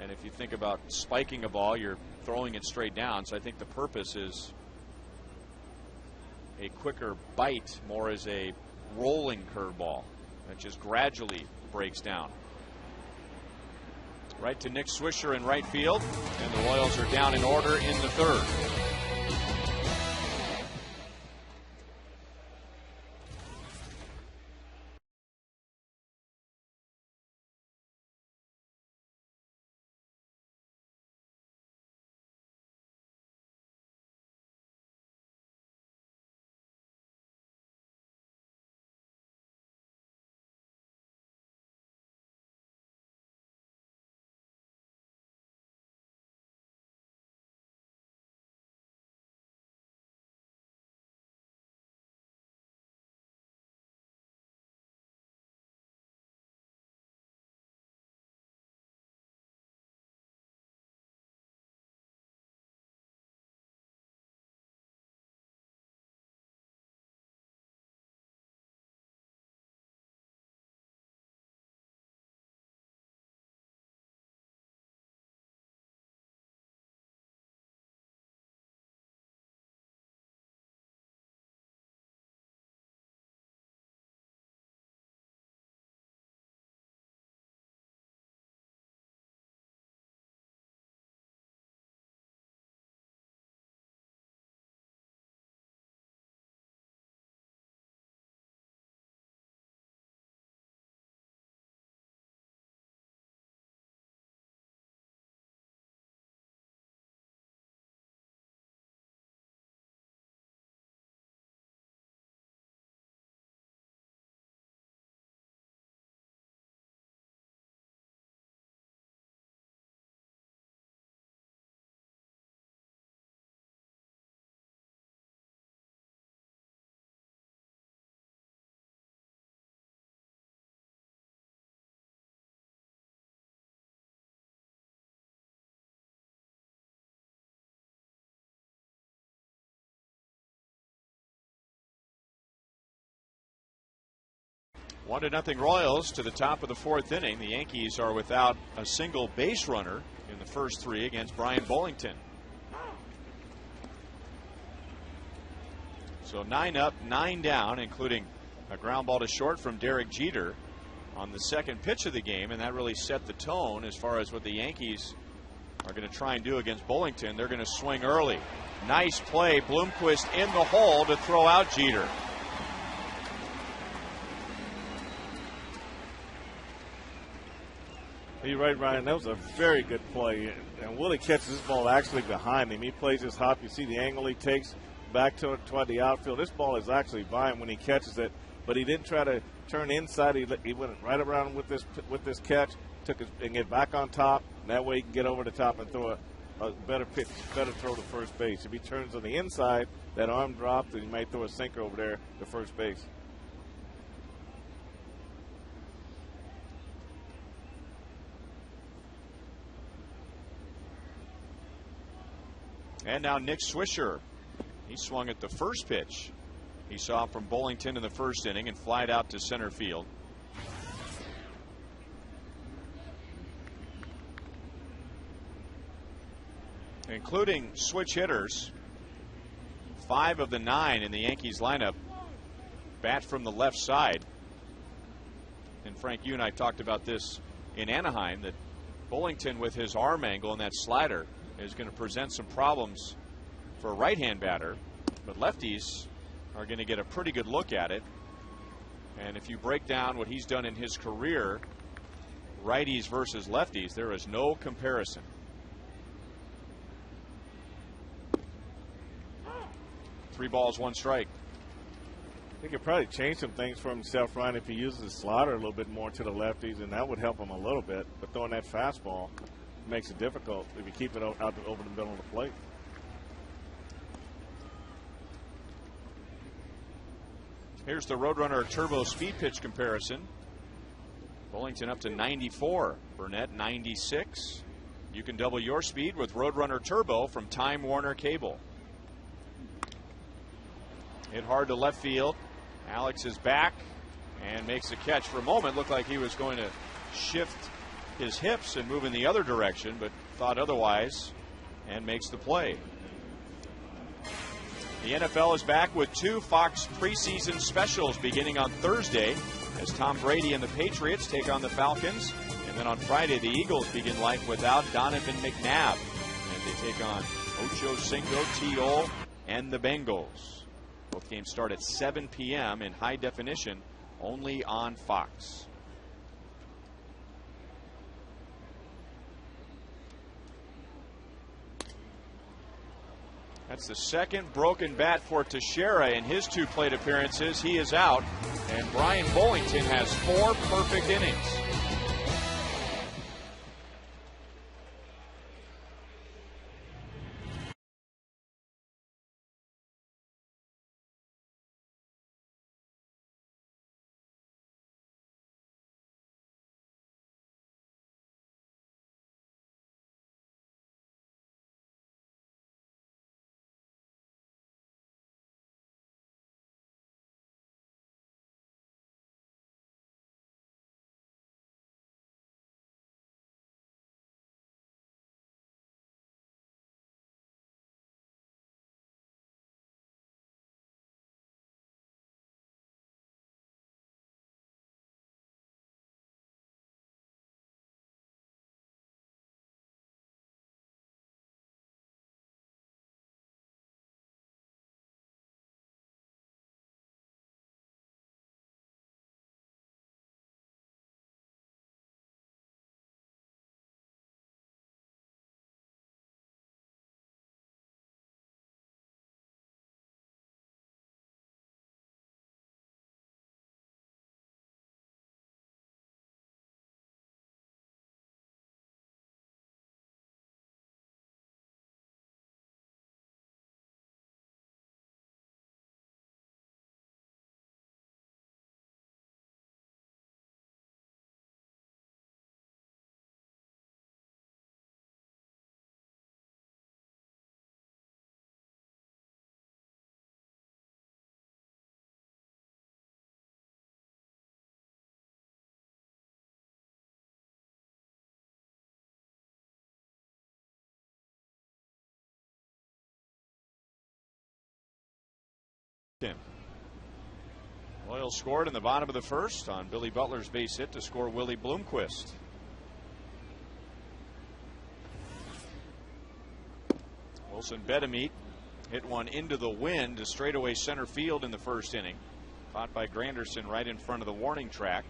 and if you think about spiking a ball, you're throwing it straight down. So I think the purpose is a quicker bite, more as a rolling curveball that just gradually breaks down. Right to Nick Swisher in right field, and the Royals are down in order in the third. One to nothing Royals to the top of the fourth inning. The Yankees are without a single base runner in the first three against Brian Bullington. So 9 up, 9 down, including a ground ball to short from Derek Jeter on the second pitch of the game, and that really set the tone as far as what the Yankees are going to try and do against Bullington. They're going to swing early. Nice play. Bloomquist in the hole to throw out Jeter. You're right, Ryan. That was a very good play. And Willie catches this ball actually behind him. He plays his hop. You see the angle he takes back toward the outfield. This ball is actually by him when he catches it, but he didn't try to turn inside. He went right around with this catch, took his, and get back on top. And that way he can get over the top and throw a better pitch, better throw to first base. If he turns on the inside, that arm drops, and he might throw a sinker over there to first base. And now Nick Swisher. He swung at the first pitch he saw from Bullington in the first inning and flied out to center field. Including switch hitters, 5 of the 9 in the Yankees lineup bat from the left side. And Frank, you and I talked about this in Anaheim, that Bullington with his arm angle and that slider is going to present some problems for a right-hand batter, but lefties are going to get a pretty good look at it. And if you break down what he's done in his career, righties versus lefties, there is no comparison. Three balls, one strike. He could probably change some things for himself, Ryan, if he uses his slider a little bit more to the lefties, and that would help him a little bit. But throwing that fastball makes it difficult if you keep it out over the middle of the plate. Here's the Roadrunner Turbo speed pitch comparison. Bullington up to 94, Burnett 96. You can double your speed with Roadrunner Turbo from Time Warner Cable. Hit hard to left field. Alex is back and makes a catch. For a moment, looked like he was going to shift his hips and move in the other direction, but thought otherwise and makes the play. The NFL is back with 2 Fox preseason specials beginning on Thursday as Tom Brady and the Patriots take on the Falcons. And then on Friday, the Eagles begin life without Donovan McNabb. And they take on Ocho Cinco, T.O. and the Bengals. Both games start at 7 p.m. in high definition, only on Fox. That's the second broken bat for Teixeira in his 2 plate appearances. He is out, and Brian Bollington has 4 perfect innings. Royals scored in the bottom of the first on Billy Butler's base hit to score Willie Bloomquist. Wilson Betemit hit one into the wind to straightaway center field in the first inning. Caught by Granderson right in front of the warning track.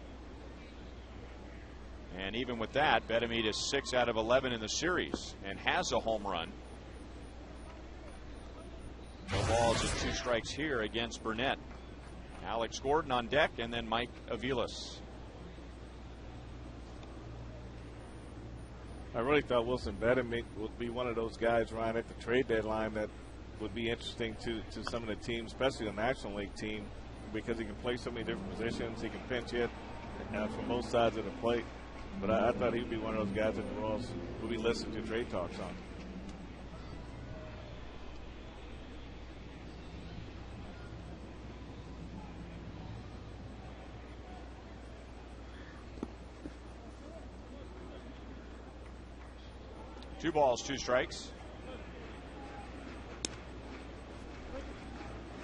And even with that, Betemit is 6 out of 11 in the series and has a home run. No balls and 2 strikes here against Burnett. Alex Gordon on deck, and then Mike Aviles. I really thought Wilson Betemit would be one of those guys, Ryan, at the trade deadline that would be interesting to some of the teams, especially the National League team, because he can play so many different positions. He can pinch hit from both sides of the plate. But I thought he'd be one of those guys that the Royals would be listening to trade talks on. Two balls, 2 strikes.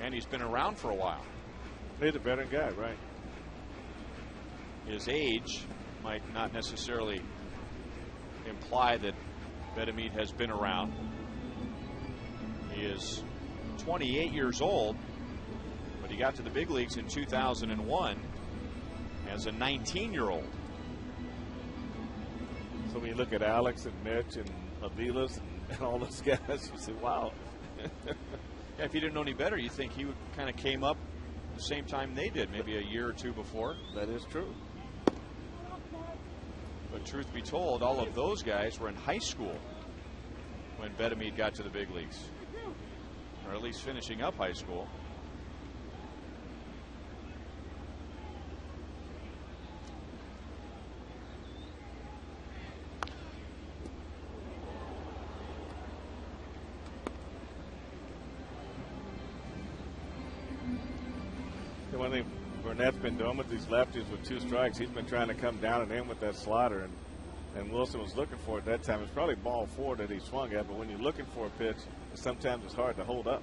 And he's been around for a while. He's a veteran guy, right? His age might not necessarily imply that Betemit has been around. He is 28 years old, but he got to the big leagues in 2001 as a 19-year-old. So when you look at Alex and Mitch and Aviles and all those guys, you say, wow. Yeah, if you didn't know any better, you think he would kind of came up the same time they did, maybe a year or 2 before. That is true. But truth be told, all of those guys were in high school when Betemit got to the big leagues, or at least finishing up high school. One thing Burnett's been doing with these lefties with 2 strikes, he's been trying to come down and in with that slider, and Wilson was looking for it that time. It's probably ball 4 that he swung at, but when you're looking for a pitch, sometimes it's hard to hold up.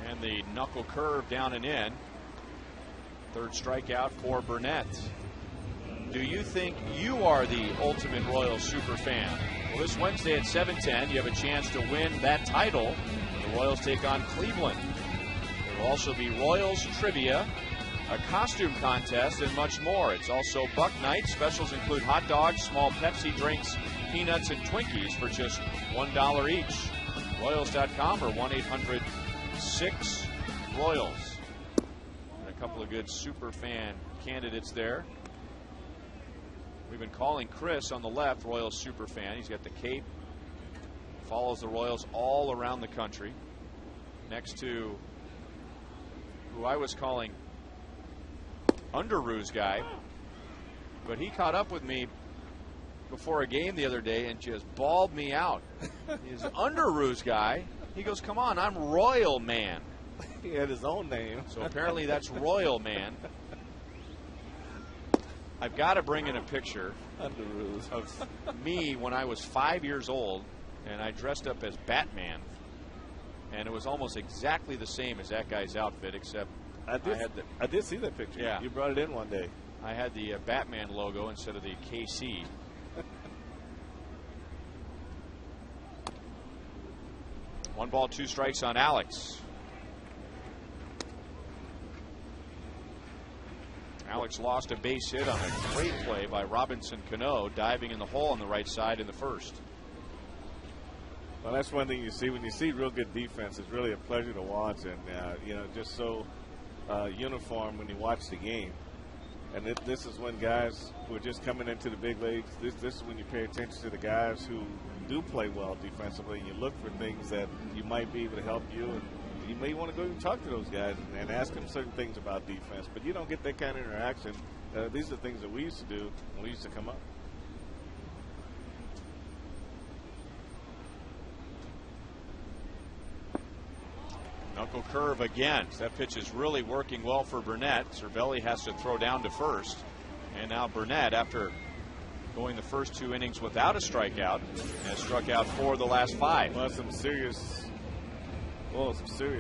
And the knuckle curve down and in. Third strikeout for Burnett. Do you think you are the ultimate Royals super fan? Well, this Wednesday at 7:10, you have a chance to win that title. The Royals take on Cleveland. There will also be Royals trivia, a costume contest, and much more. It's also Buck Night. Specials include hot dogs, small Pepsi drinks, peanuts, and Twinkies for just $1 each. Royals.com or 1-800-6-ROYALS. And a couple of good super fan candidates there. We've been calling Chris on the left, Royals super fan. He's got the cape, follows the Royals all around the country. Next to who I was calling Underoos guy, but he caught up with me before a game the other day and just bawled me out. He's Underoos guy. He goes, come on, I'm Royal Man. He had his own name. So apparently that's Royal Man. I've got to bring in a picture of me when I was 5 years old, and I dressed up as Batman, and it was almost exactly the same as that guy's outfit, except I did see that picture. Yeah. You brought it in one day. I had the Batman logo instead of the KC. One ball, two strikes on Alex. Alex lost a base hit on a great play by Robinson Cano, diving in the hole on the right side in the first. Well, that's one thing you see when you see real good defense. It's really a pleasure to watch, and just so uniform when you watch the game. And this is when guys who are just coming into the big leagues. This is when you pay attention to the guys who do play well defensively, and you look for things that you might be able to help you. And you may want to go and talk to those guys and ask them certain things about defense, but you don't get that kind of interaction. These are things that we used to do when we used to come up. Knuckle curve again. That pitch is really working well for Burnett. Cervelli has to throw down to first. And now Burnett, after going the first 2 innings without a strikeout, has struck out 4 of the last 5. Well, some serious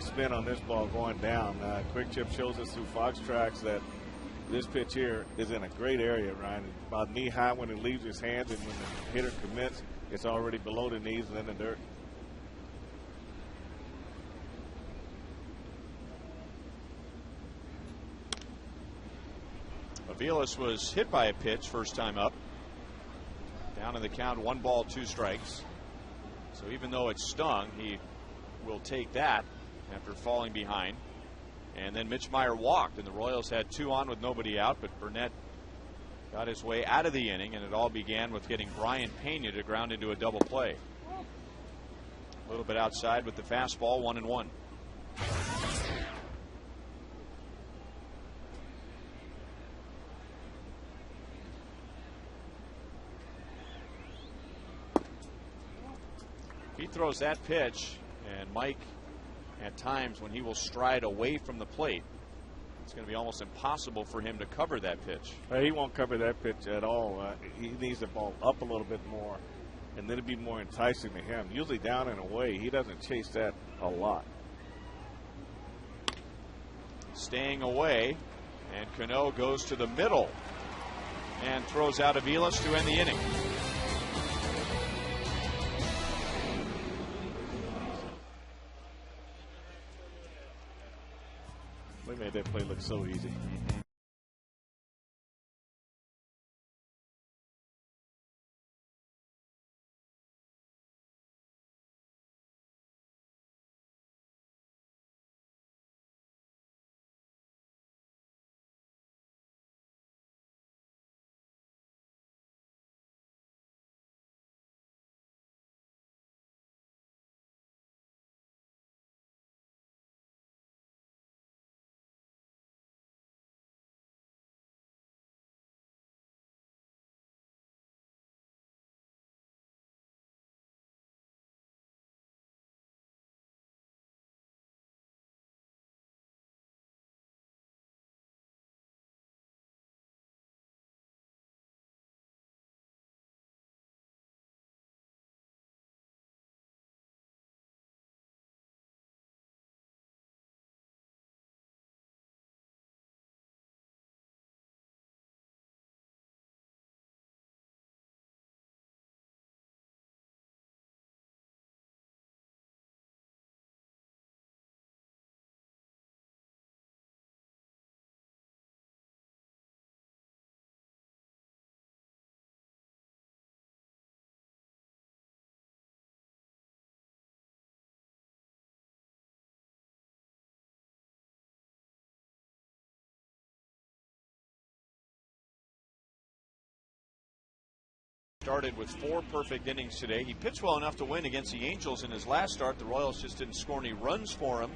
spin on this ball going down. Quick Chip shows us through Fox Tracks that this pitch here is in a great area, Ryan. About knee high when it leaves his hands, and when the hitter commits, it's already below the knees and in the dirt. Aviles was hit by a pitch first time up. Down in the count, 1 ball, 2 strikes. So even though it stung, he will take that after falling behind. And then Mitch Meyer walked, and the Royals had 2 on with nobody out, but Burnett got his way out of the inning, and it all began with getting Brian Pena to ground into a double play. A little bit outside with the fastball, 1-1. He throws that pitch, and Mike, at times when he will stride away from the plate, it's going to be almost impossible for him to cover that pitch. He won't cover that pitch at all. He needs the ball up a little bit more, and then it'd be more enticing to him. Usually down and away, he doesn't chase that a lot. Staying away, and Cano goes to the middle and throws out Aviles to end the inning. We made that play look so easy. started with 4 perfect innings today. He pitched well enough to win against the Angels in his last start. The Royals just didn't score any runs for him.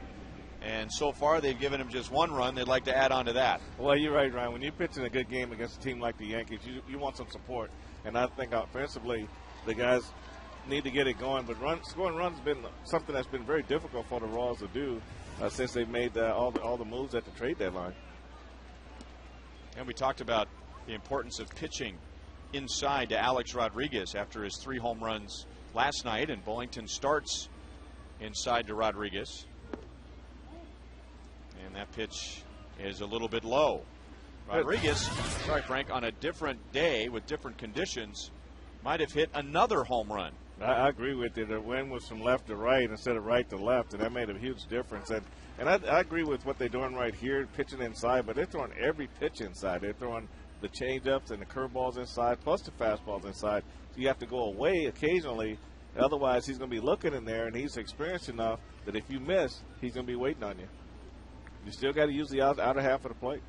And so far, they've given him just 1 run. They'd like to add on to that. Well, you're right, Ryan. When you're pitching a good game against a team like the Yankees, you want some support. And I think offensively, the guys need to get it going. But scoring runs has been something that's been very difficult for the Royals to do since they've made all the moves at the trade deadline. And we talked about the importance of pitching inside to Alex Rodriguez after his 3 home runs last night. And Bullington starts inside to Rodriguez. And that pitch is a little bit low. Rodriguez, sorry, Frank, on a different day with different conditions, might have hit another home run. I agree with you. The wind was from left to right instead of right to left, and that made a huge difference. And I agree with what they're doing right here, pitching inside, but they're throwing every pitch inside. They're throwing the changeups and the curveballs inside, plus the fastballs inside. So you have to go away occasionally. Otherwise, he's going to be looking in there, and he's experienced enough that if you miss, he's going to be waiting on you. You still got to use the outer half of the plate.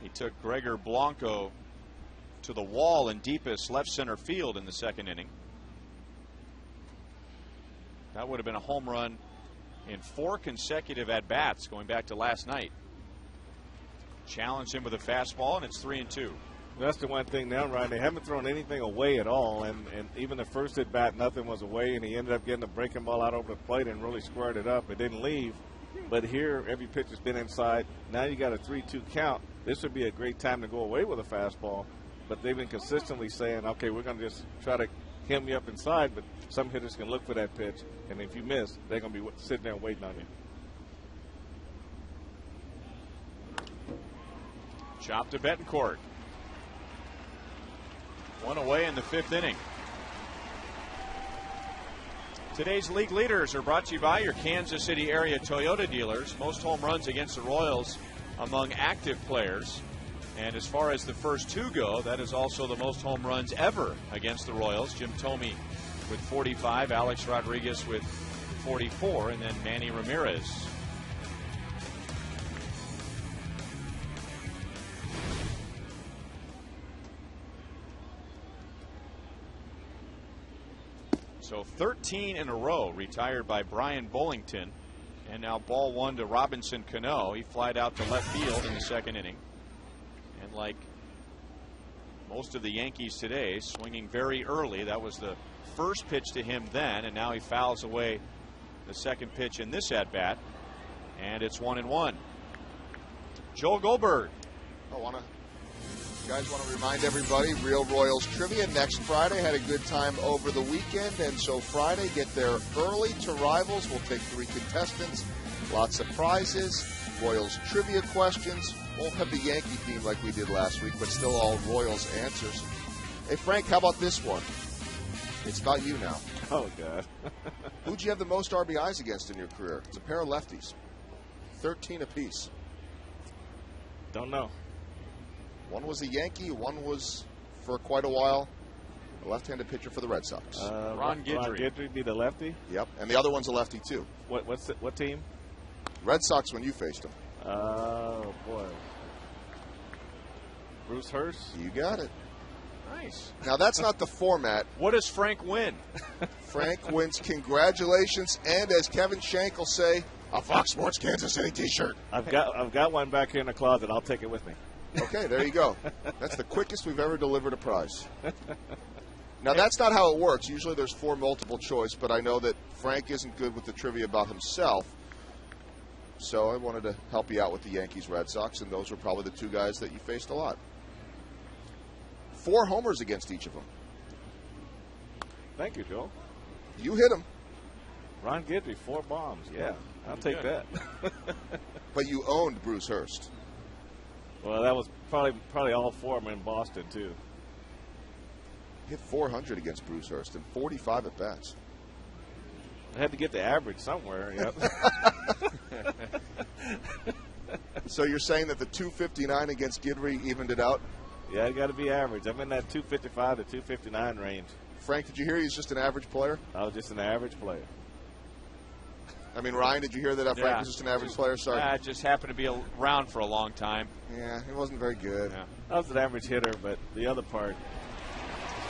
He took Gregor Blanco to the wall in deepest left center field in the 2nd inning. That would have been a home run in 4 consecutive at-bats going back to last night. Challenged him with a fastball, and it's 3-2. That's the one thing now, Ryan. They haven't thrown anything away at all, and even the first at-bat, nothing was away, and he ended up getting a breaking ball out over the plate and really squared it up. It didn't leave. But here, every pitch has been inside. Now you got a 3-2 count. This would be a great time to go away with a fastball. But they've been consistently saying, okay, we're going to just try to hem you up inside, but some hitters can look for that pitch. And if you miss, they're going to be sitting there waiting on you. Chop to Betancourt. 1 away in the 5th inning. Today's league leaders are brought to you by your Kansas City area Toyota dealers. Most home runs against the Royals among active players. And as far as the first 2 go, that is also the most home runs ever against the Royals. Jim Thome with 45, Alex Rodriguez with 44, and then Manny Ramirez. So 13 in a row retired by Brian Bullington. And now ball 1 to Robinson Cano. He flied out to left field in the 2nd inning. And like most of the Yankees today, swinging very early. That was the first pitch to him then, and now he fouls away the 2nd pitch in this at-bat. And it's 1-1. Joel Goldberg. Guys, want to remind everybody, Real Royals Trivia next Friday. Had a good time over the weekend, and so Friday, get there early to Rivals. We'll take 3 contestants, lots of prizes, Royals Trivia questions. Won't have the Yankee theme like we did last week, but still all Royals answers. Hey, Frank, how about this one? It's about you now. Oh, God. Who'd you have the most RBIs against in your career? It's a pair of lefties. 13 apiece. Don't know. One was a Yankee, one was, for quite a while, a left-handed pitcher for the Red Sox. Ron Guidry. Ron Guidry be the lefty? Yep, and the other one's a lefty, too. What team? Red Sox when you faced him. Oh, boy. Bruce Hurst? You got it. Nice. Now, that's not the format. What does Frank win? Frank wins congratulations, and as Kevin Shank will say, a Fox Sports Kansas City t-shirt. I've got one back here in the closet. I'll take it with me. Okay, there you go. That's the quickest we've ever delivered a prize. Now, that's not how it works. Usually there's 4 multiple choice, but I know that Frank isn't good with the trivia about himself. So I wanted to help you out with the Yankees-Red Sox, and those were probably the 2 guys that you faced a lot. 4 homers against each of them. Thank you, Joel. You hit him. Ron Guidry, 4 bombs. Yeah, I'll take that. But you owned Bruce Hurst. Well, that was probably all 4 of them in Boston, too. Hit 400 against Bruce Hurst and 45 at-bats. I had to get the average somewhere. Yep. So you're saying that the 259 against Guidry evened it out? Yeah, it got to be average. I'm in that 255 to 259 range. Frank, did you hear he's just an average player? I was just an average player. I mean, Ryan, did you hear that Frank was just an average player? Sorry. I just happened to be around for a long time. Yeah, he wasn't very good. Yeah. I was an average hitter, but the other part,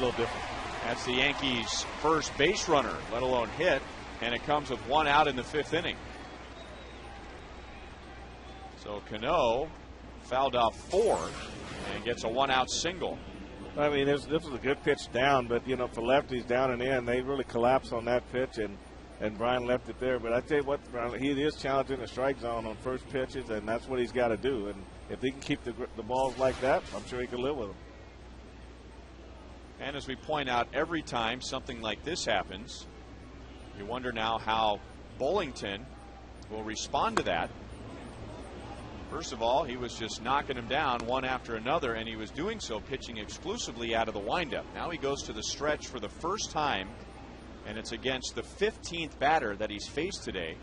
a little different. That's the Yankees' first base runner, let alone hit, and it comes with 1 out in the 5th inning. So Cano fouled off 4 and gets a 1-out single. I mean, this was a good pitch down, but, you know, for lefties down and in, they really collapsed on that pitch, and Brian left it there. But I tell you what, Brian, he is challenging the strike zone on first pitches, and that's what he's got to do. And if he can keep the balls like that, I'm sure he can live with them. And as we point out, every time something like this happens, you wonder now how Bullington will respond to that. First of all, he was just knocking him down one after another, and he was doing so pitching exclusively out of the windup. Now he goes to the stretch for the first time, and it's against the 15th batter that he's faced today.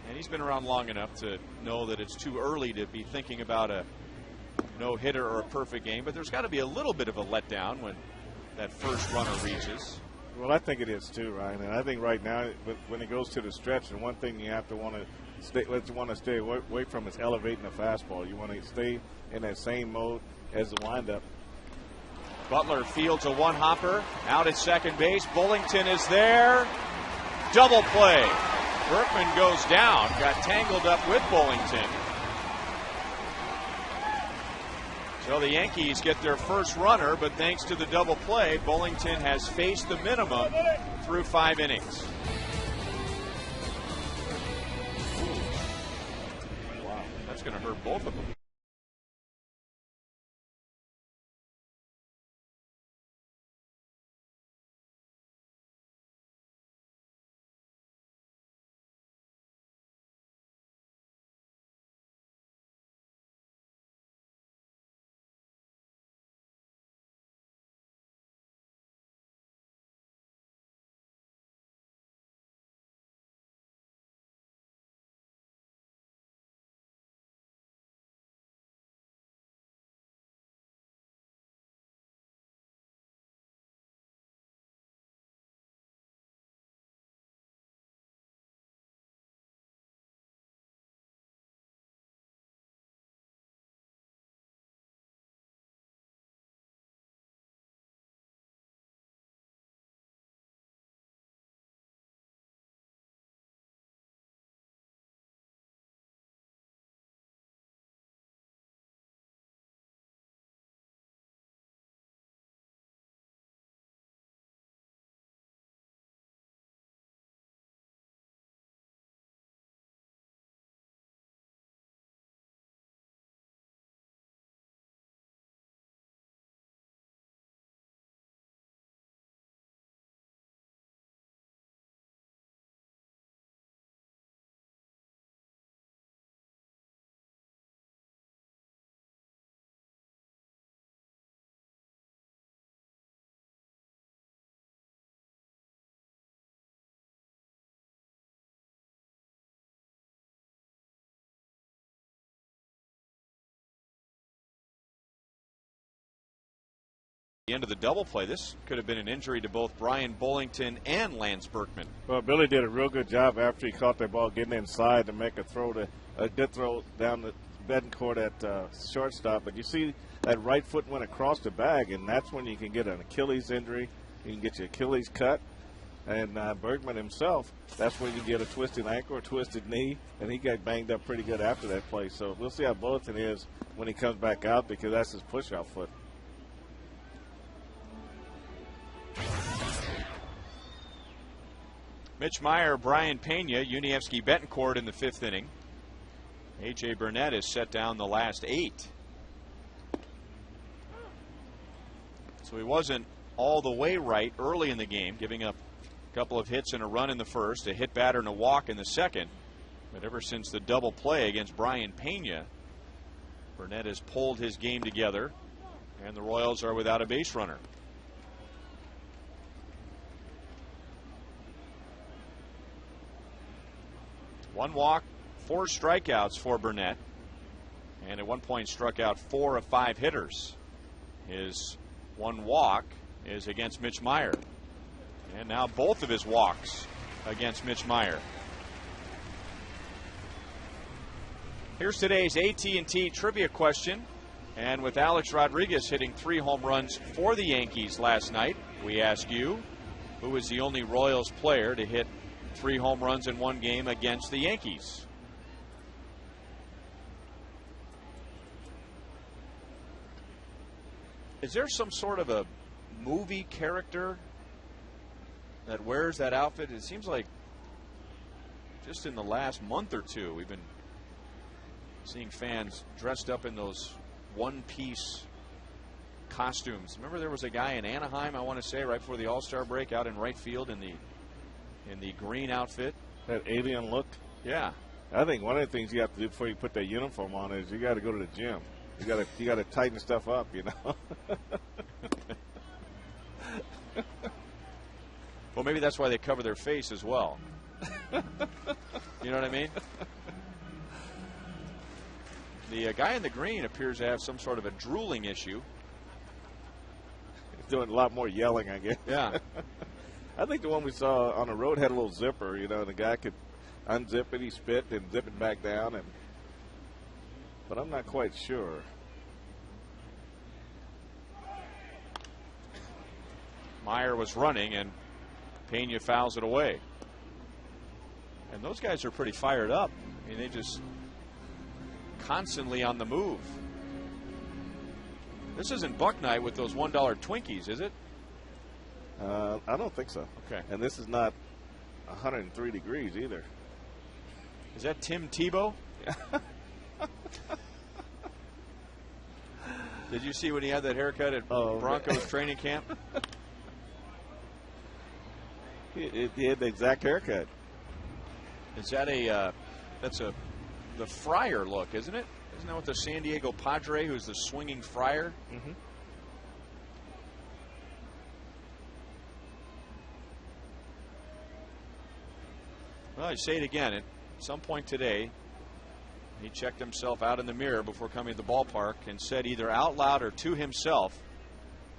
And he's been around long enough to know that it's too early to be thinking about a no-hitter or a perfect game, but there's got to be a little bit of a letdown when that first runner reaches. Well, I think it is too, Ryan. And I think right now, when it goes to the stretch, and one thing you have to want to stay away from is elevating the fastball. You want to stay in that same mode as the windup. Butler fields a one-hopper out at second base. Bullington is there. Double play. Berkman goes down, got tangled up with Bullington. So the Yankees get their first runner, but thanks to the double play, Bullington has faced the minimum through 5 innings. Wow, that's going to hurt both of them. The end of the double play, this could have been an injury to both Brian Bullington and Lance Berkman. Well, Billy did a real good job after he caught that ball getting inside to make a good throw down the Betancourt at shortstop. But you see that right foot went across the bag, and that's when you can get an Achilles injury. You can get your Achilles cut. And Bergman himself, that's when you get a twisted ankle or twisted knee, and he got banged up pretty good after that play. So we'll see how Bullington is when he comes back out, because that's his push-out foot. Mitch Meyer, Brian Pena, Unievsky Betancourt in the 5th inning. A.J. Burnett has set down the last 8. So he wasn't all the way right early in the game, giving up a couple of hits and a run in the first, a hit batter and a walk in the second. But ever since the double play against Brian Pena, Burnett has pulled his game together, and the Royals are without a base runner. One walk, 4 strikeouts for Burnett, and at one point struck out 4 of 5 hitters. His one walk is against Mitch Meyer, and now both of his walks against Mitch Meyer. Here's today's AT&T trivia question. And with Alex Rodriguez hitting 3 home runs for the Yankees last night, we ask you, who was the only Royals player to hit 3 home runs in one game against the Yankees? Is there some sort of a movie character that wears that outfit? It seems like just in the last month or two, we've been seeing fans dressed up in those one-piece costumes. Remember, there was a guy in Anaheim, I want to say, right before the All-Star break, out in right field in the green outfit. That alien look. Yeah. I think one of the things you have to do before you put that uniform on is you got to go to the gym. You got to tighten stuff up, you know. Well, maybe that's why they cover their face as well. You know what I mean? The guy in the green appears to have some sort of a drooling issue. He's doing a lot more yelling, I guess. Yeah. I think the one we saw on the road had a little zipper. You know, the guy could unzip it, he spit, and zip it back down. But I'm not quite sure. Meyer was running, and Pena fouls it away. And those guys are pretty fired up. I mean, they just constantly on the move. This isn't Buck Night with those $1 Twinkies, is it? I don't think so. Okay. And this is not 103 degrees either. Is that Tim Tebow? Did you see when he had that haircut at Broncos training camp? He had the exact haircut. Is that the Friar look, isn't it? Isn't that what the San Diego Padre, who's the swinging Friar? Mm-hmm. Well, I say it again. At some point today, he checked himself out in the mirror before coming to the ballpark and said either out loud or to himself,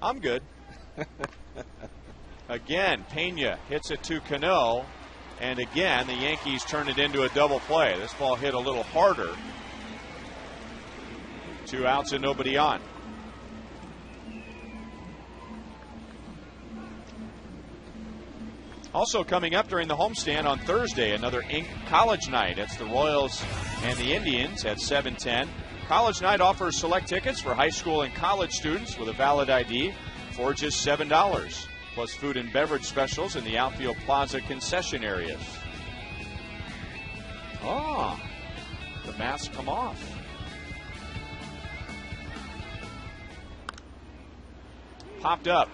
"I'm good." Again, Pena hits it to Cano, and again, the Yankees turn it into a double play. This ball hit a little harder. 2 outs and nobody on. Also coming up during the homestand on Thursday, another Ink College Night. It's the Royals and the Indians at 7:10. College Night offers select tickets for high school and college students with a valid ID for just $7, plus food and beverage specials in the outfield plaza concession areas. The masks come off. Popped up.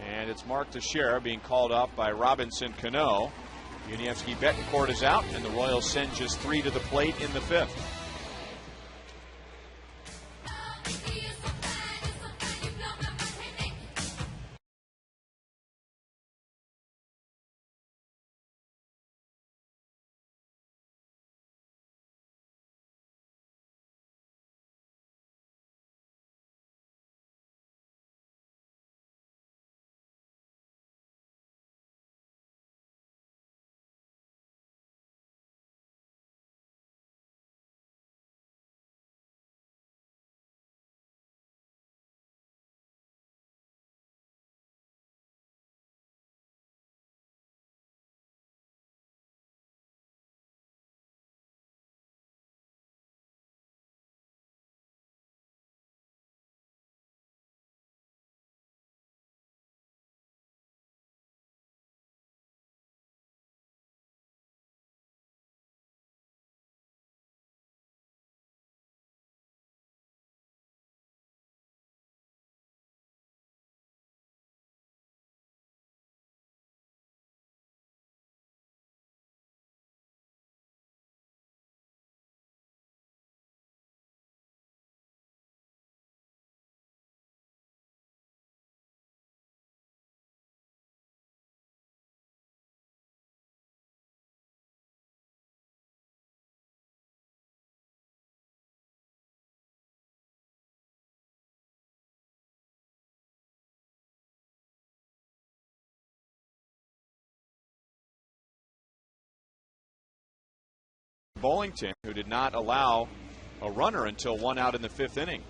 And it's Mark Teixeira being called off by Robinson Cano. Yuniesky Betancourt is out, and the Royals send just 3 to the plate in the 5th. Bullington, who did not allow a runner until 1 out in the 5th inning.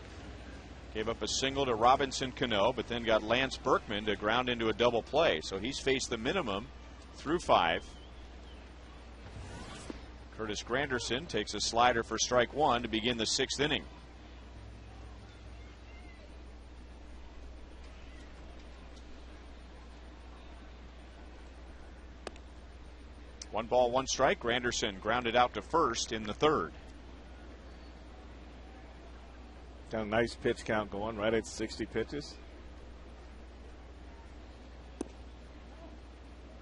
Gave up a single to Robinson Cano, but then got Lance Berkman to ground into a double play. So he's faced the minimum through 5. Curtis Granderson takes a slider for strike 1 to begin the 6th inning. One ball, one strike. Granderson grounded out to first in the 3rd. Got a nice pitch count going right at 60 pitches.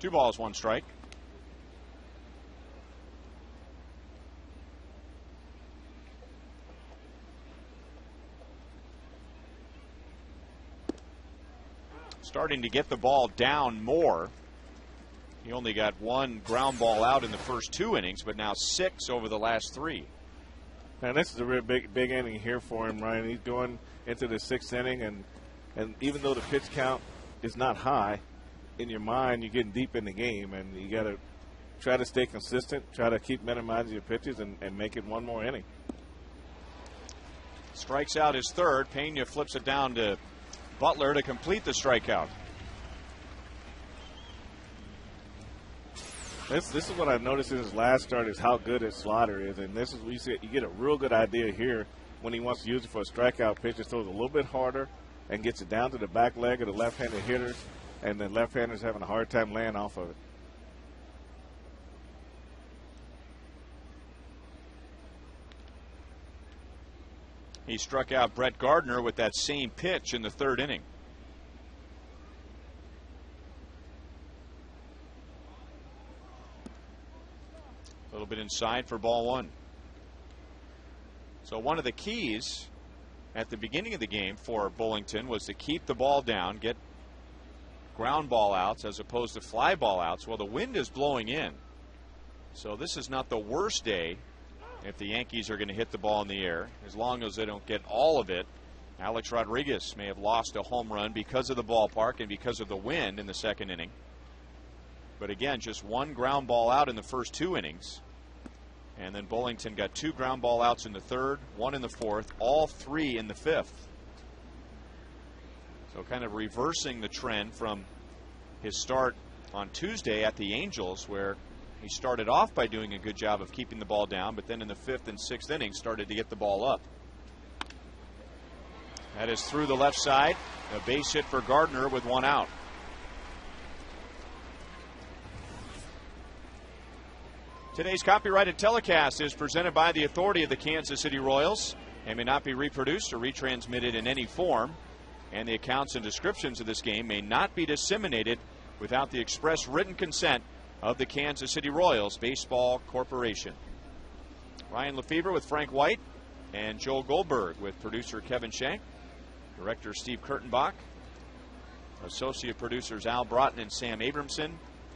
2 balls, 1 strike. Starting to get the ball down more. He only got 1 ground ball out in the first 2 innings, but now 6 over the last 3. Man, this is a real big inning here for him, Ryan. He's going into the 6th inning, and even though the pitch count is not high, in your mind, you're getting deep in the game, and you got to try to stay consistent, try to keep minimizing your pitches, and make it 1 more inning. Strikes out his 3rd. Pena flips it down to Butler to complete the strikeout. This is what I've noticed in his last start is how good his slider is, and this is what you get a real good idea here when he wants to use it for a strikeout pitch. It throws a little bit harder and gets it down to the back leg of the left-handed hitters, and the left-handers having a hard time laying off of it. He struck out Brett Gardner with that same pitch in the 3rd inning. A little bit inside for ball 1. So one of the keys at the beginning of the game for Bullington was to keep the ball down, get ground ball outs as opposed to fly ball outs. Well, the wind is blowing in. So this is not the worst day if the Yankees are going to hit the ball in the air, as long as they don't get all of it. Alex Rodriguez may have lost a home run because of the ballpark and because of the wind in the 2nd inning. But again, just 1 ground ball out in the first 2 innings. And then Bullington got 2 ground ball outs in the 3rd, 1 in the 4th, all 3 in the 5th. So kind of reversing the trend from his start on Tuesday at the Angels, where he started off by doing a good job of keeping the ball down, but then in the 5th and 6th innings started to get the ball up. That is through the left side. A base hit for Gardner with 1 out. Today's copyrighted telecast is presented by the authority of the Kansas City Royals and may not be reproduced or retransmitted in any form. And the accounts and descriptions of this game may not be disseminated without the express written consent of the Kansas City Royals Baseball Corporation. Ryan Lefebvre with Frank White and Joel Goldberg with producer Kevin Shank, director Steve Kurtenbach, associate producers Al Broughton and Sam Abramson,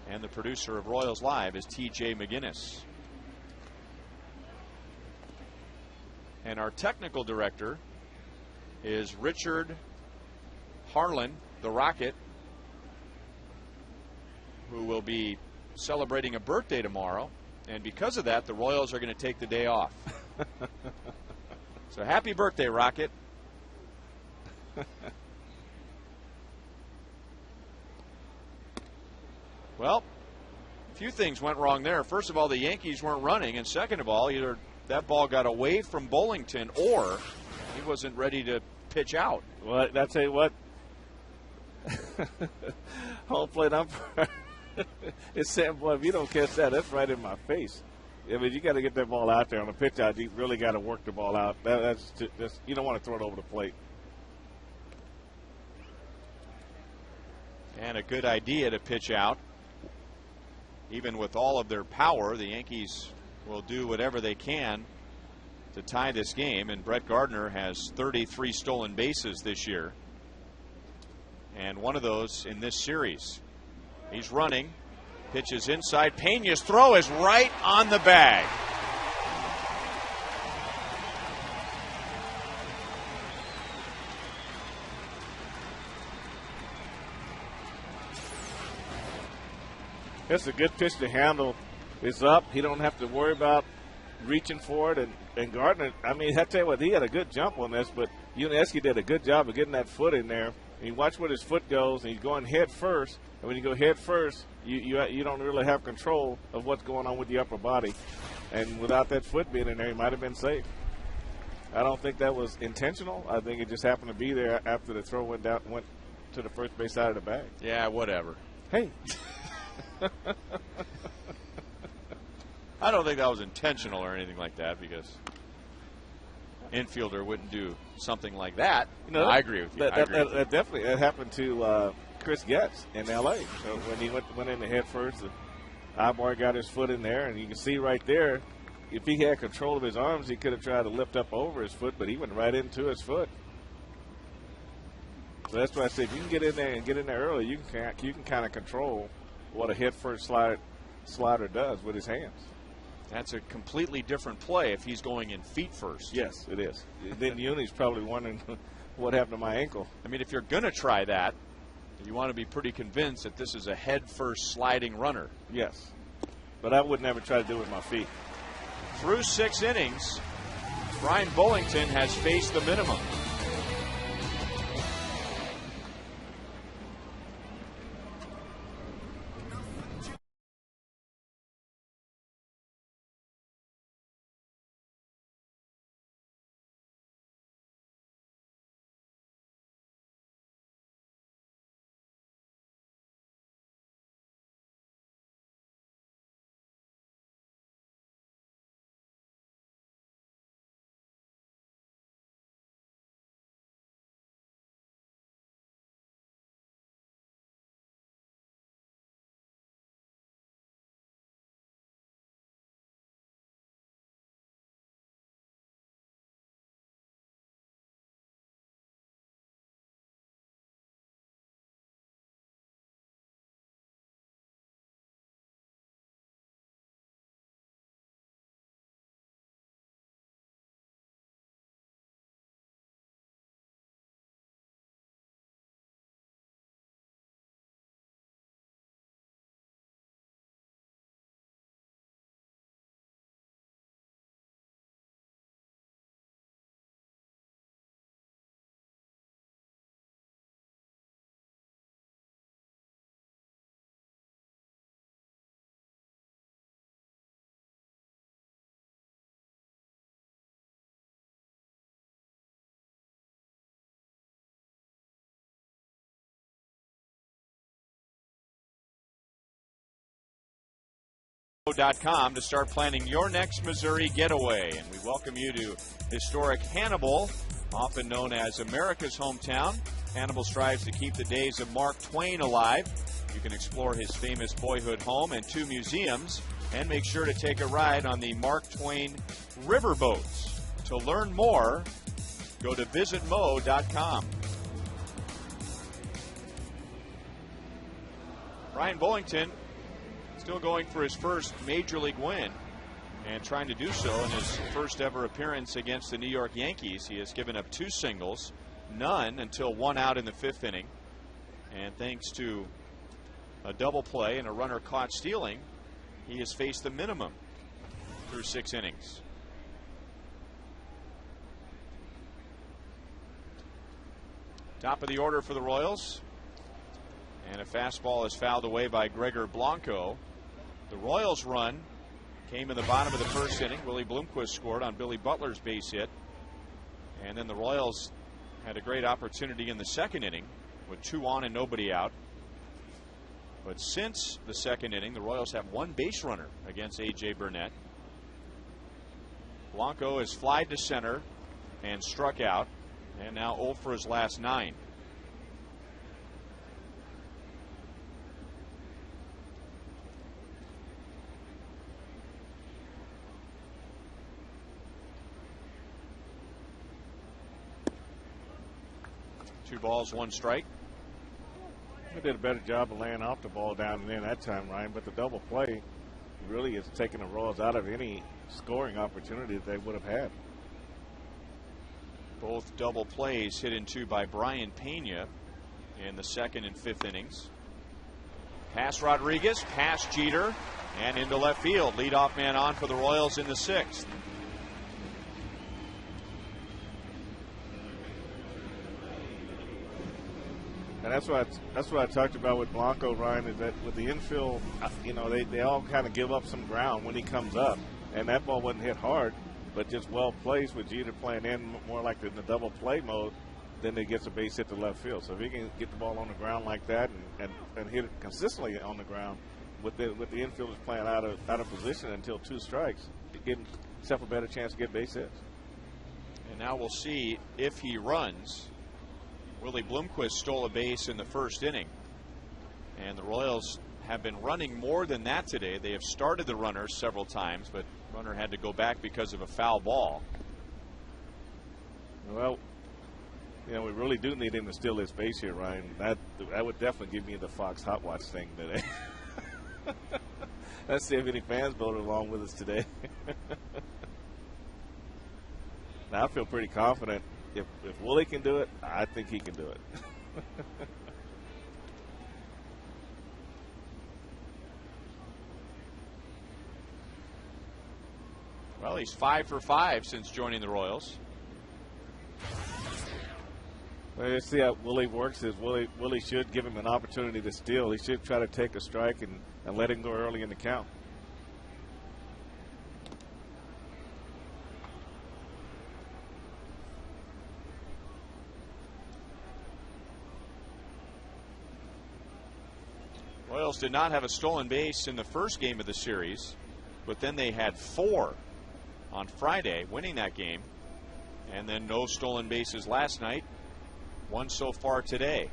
and the producer of Royals Live is T.J. McGinnis. And our technical director is Richard Harlan, the Rocket, who will be celebrating a birthday tomorrow. And because of that, the Royals are going to take the day off. So happy birthday, Rocket. Well, a few things went wrong there. First of all, the Yankees weren't running. And second of all, either that ball got away from Bullington or he wasn't ready to pitch out. Well, I'll tell you what. Home plate umpire is saying, boy, if you don't catch that, that's right in my face. I mean, you got to get that ball out there on a pitch out. You really got to work the ball out. That's you don't want to throw it over the plate. And a good idea to pitch out. Even with all of their power, the Yankees will do whatever they can to tie this game. And Brett Gardner has 33 stolen bases this year. And one of those in this series. He's running. Pitches inside. Pena's throw is right on the bag. It's a good pitch to handle. It's up. He don't have to worry about reaching for it, and Gardner, I mean, I tell you what, he had a good jump on this, but Uneski did a good job of getting that foot in there. And you watch where his foot goes, and he's going head first. And when you go head first, you don't really have control of what's going on with the upper body. And without that foot being in there, he might have been safe. I don't think that was intentional. I think it just happened to be there after the throw went to the first base side of the bag. Yeah, whatever. Hey. I don't think that was intentional or anything like that, because infielder wouldn't do something like that. I agree with you. That definitely happened to Chris Getz in L.A. So when he went in the head first, the Ibar got his foot in there, and you can see right there, if he had control of his arms, he could have tried to lift up over his foot, but he went right into his foot. So that's why I said, if you can get in there and get in there early, you can kind of control what a head first slider does with his hands. That's a completely different play if he's going in feet first. Yes, it is. Then Uni's probably wondering what happened to my ankle. I mean, if you're going to try that, you want to be pretty convinced that this is a head-first sliding runner. Yes, but I would never try to do it with my feet. Through 6 innings, Brian Bullington has faced the minimum. .com to start planning your next Missouri getaway. And we welcome you to historic Hannibal, often known as America's hometown. Hannibal strives to keep the days of Mark Twain alive. You can explore his famous boyhood home and 2 museums, and make sure to take a ride on the Mark Twain riverboats. To learn more, go to visitmo.com. Brian Bullington still going for his first Major League win, and trying to do so in his first ever appearance against the New York Yankees. He has given up 2 singles, none until 1 out in the 5th inning. And thanks to a double play and a runner caught stealing, he has faced the minimum through 6 innings. Top of the order for the Royals. And a fastball is fouled away by Gregor Blanco. The Royals' run came in the bottom of the 1st inning. Willie Bloomquist scored on Billy Butler's base hit. And then the Royals had a great opportunity in the 2nd inning with 2 on and nobody out. But since the 2nd inning, the Royals have 1 base runner against A.J. Burnett. Blanco has flied to center and struck out, and now 0 for his last 9. Two balls, 1 strike. He did a better job of laying off the ball down and in that time, Ryan, but the double play really is taking the Royals out of any scoring opportunity that they would have had. Both double plays hit into by Brian Pena in the 2nd and 5th innings. Pass Rodriguez, pass Jeter, And into left field. Leadoff man on for the Royals in the 6th. And that's what I talked about with Blanco, Ryan, is that with the infield, you know, they all kind of give up some ground when he comes up. And that ball wasn't hit hard, but just well placed with Jeter playing in more like in the double play mode. Then they gets a base hit to left field. So if he can get the ball on the ground like that and hit it consistently on the ground with the infielders playing out of position until 2 strikes, give himself a better chance to get base hits. And now we'll see if he runs. Willie Bloomquist stole a base in the 1st inning. And the Royals have been running more than that today. They have started the runner several times, but runner had to go back because of a foul ball. Well, you know, we really do need him to steal his base here, Ryan. That would definitely give me the Fox Hot Watch thing today. Let's see if any fans voted along with us today. Now, I feel pretty confident. If Willie can do it, I think he can do it. Well, he's 5 for 5 since joining the Royals. Well, let's see how Willie works. Willie should give him an opportunity to steal. He should try to take a strike and let him go early in the count. Royals did not have a stolen base in the 1st game of the series, but then they had 4 on Friday, winning that game. And then no stolen bases last night. 1 so far today.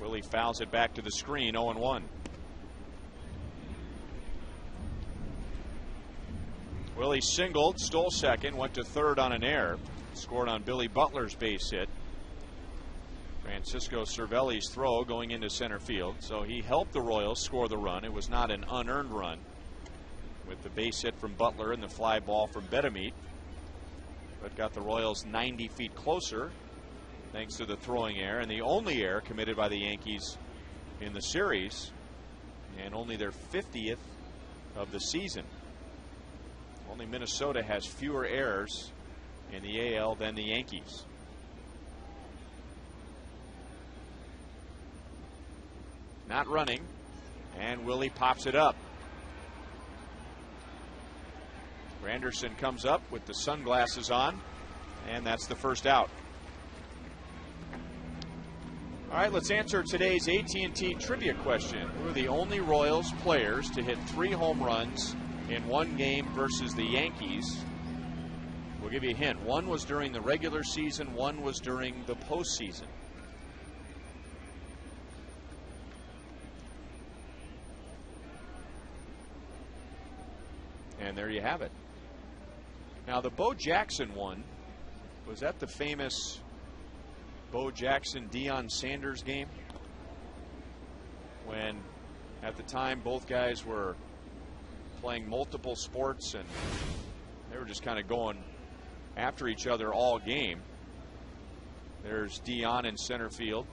Willie fouls it back to the screen, 0-1. Willie singled, stole second, went to third on an error, scored on Billy Butler's base hit. Francisco Cervelli's throw going into center field. So he helped the Royals score the run. It was not an unearned run, with the base hit from Butler and the fly ball from Betemit. But got the Royals 90 feet closer thanks to the throwing error, and the only error committed by the Yankees in the series, and only their 50th of the season. Only Minnesota has fewer errors in the AL than the Yankees. Not running, and Willie pops it up. Granderson comes up with the sunglasses on, and that's the first out. All right, let's answer today's AT&T trivia question. Who are the only Royals players to hit 3 home runs in one game versus the Yankees? We'll give you a hint. One was during the regular season, one was during the postseason. And there you have it. Now, the Bo Jackson one, was that the famous Bo Jackson-Deion Sanders game? When, at the time, both guys were playing multiple sports and they were just kind of going after each other all game. There's Deion in center field.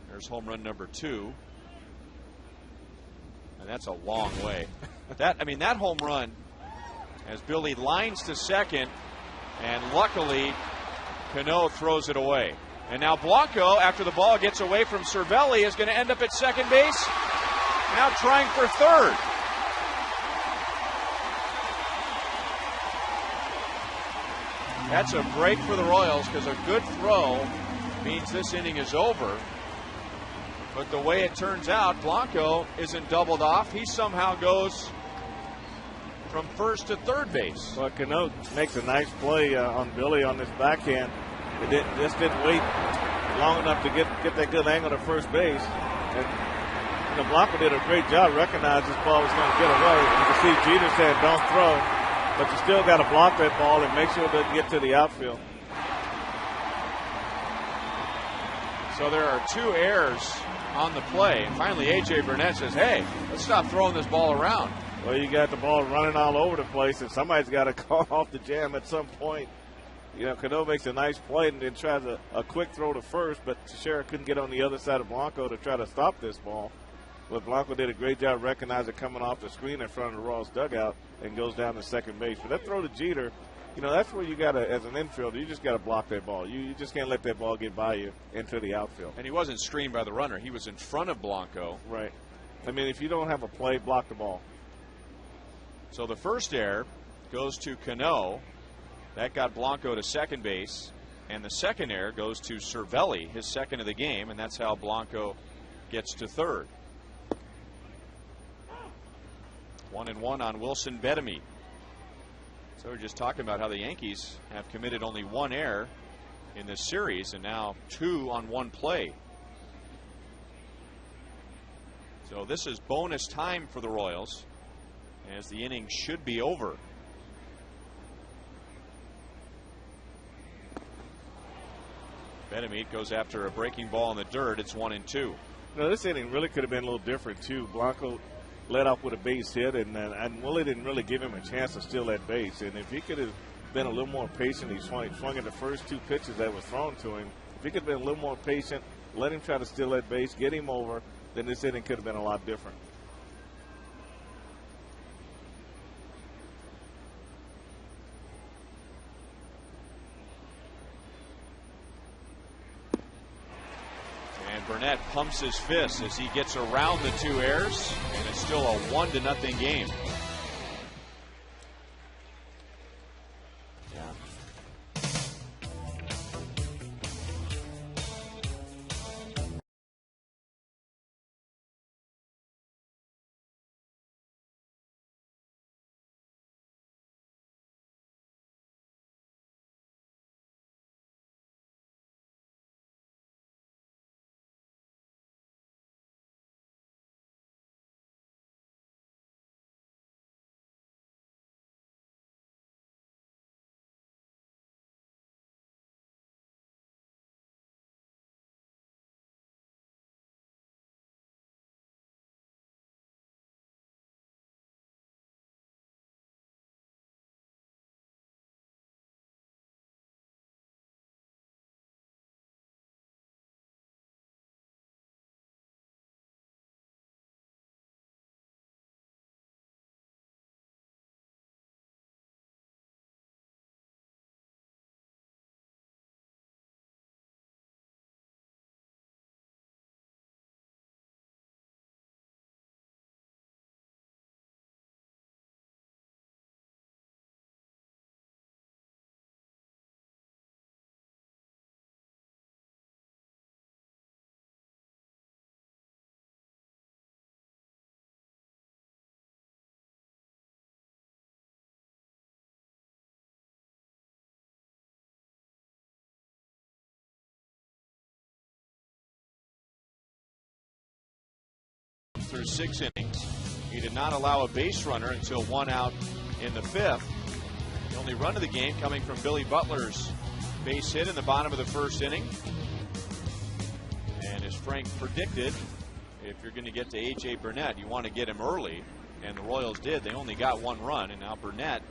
There's home run number 2. And that's a long way. That home run, as Billy lines to second, and luckily Cano throws it away. And now Blanco, after the ball gets away from Cervelli, is going to end up at second base. Now trying for third. That's a break for the Royals, because a good throw means this inning is over. But the way it turns out, Blanco isn't doubled off. He somehow goes from first to third base. Well, Cano makes a nice play on Billy on this backhand. It just didn't wait long enough to get that good angle to first base. And Blanco did a great job, recognized this ball was going to get away. You can see Jeter said, don't throw. But you still got to block that ball and make sure it doesn't get to the outfield. So there are 2 errors on the play. And finally, A.J. Burnett says, hey, let's stop throwing this ball around. Well, you got the ball running all over the place, and somebody's got to call off the jam at some point. You know, Cano makes a nice play and then tries a quick throw to first, but Teixeira couldn't get on the other side of Blanco to try to stop this ball. But Blanco did a great job recognizing coming off the screen in front of the Royals dugout and goes down to second base. But that throw to Jeter, you know, that's where you got to, as an infielder, you just got to block that ball. You just can't let that ball get by you into the outfield. And he wasn't screened by the runner. He was in front of Blanco. Right. I mean, if you don't have a play, block the ball. So the first error goes to Cano. That got Blanco to second base. And the second error goes to Cervelli, his second of the game, and that's how Blanco gets to third. 1-1 on Wilson Betemit. So we're just talking about how the Yankees have committed only one error in this series, and now 2 on 1 play. So this is bonus time for the Royals, as the inning should be over. Betemit goes after a breaking ball in the dirt. It's 1-2. You know, this inning really could have been a little different, too. Blanco led off with a base hit, and Willie didn't really give him a chance to steal that base. And if he could have been a little more patient, he swung at the first 2 pitches that were thrown to him. If he could have been a little more patient, let him try to steal that base, get him over, then this inning could have been a lot different. Burnett pumps his fist as he gets around the 2 errors, and it's still a 1-0 game. Through 6 innings. He did not allow a base runner until 1 out in the 5th. The only run of the game coming from Billy Butler's base hit in the bottom of the 1st inning. And as Frank predicted, if you're going to get to A.J. Burnett, you want to get him early. And the Royals did. They only got 1 run, and now Burnett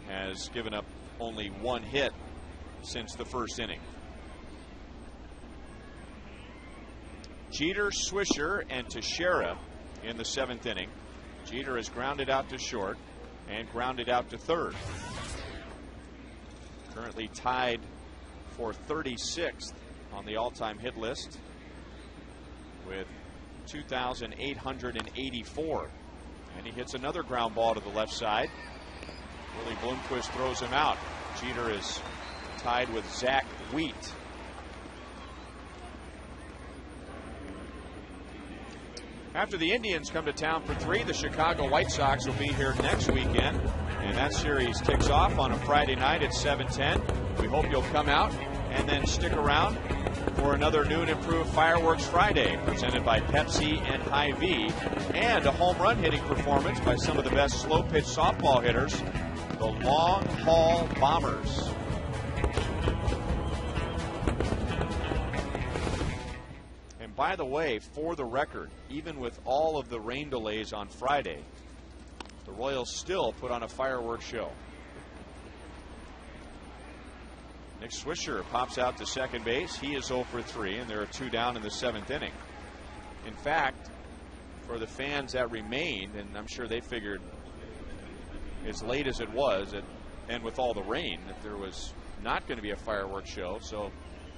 has given up only 1 hit since the 1st inning. Jeter, Swisher, and Teixeira in the 7th inning. Jeter has grounded out to short and grounded out to third. Currently tied for 36th on the all-time hit list with 2,884. And he hits another ground ball to the left side. Willie Bloomquist throws him out. Jeter is tied with Zach Wheat. After the Indians come to town for 3, the Chicago White Sox will be here next weekend. And that series kicks off on a Friday night at 7:10. We hope you'll come out and then stick around for another new and improved Fireworks Friday, presented by Pepsi and Hy-Vee, and a home run hitting performance by some of the best slow pitch softball hitters, the Long Haul Bombers. By the way, for the record, even with all of the rain delays on Friday, the Royals still put on a fireworks show. Nick Swisher pops out to second base. He is 0 for 3, and there are 2 down in the 7th inning. In fact, for the fans that remained, and I'm sure they figured as late as it was, and with all the rain, that there was not going to be a fireworks show. So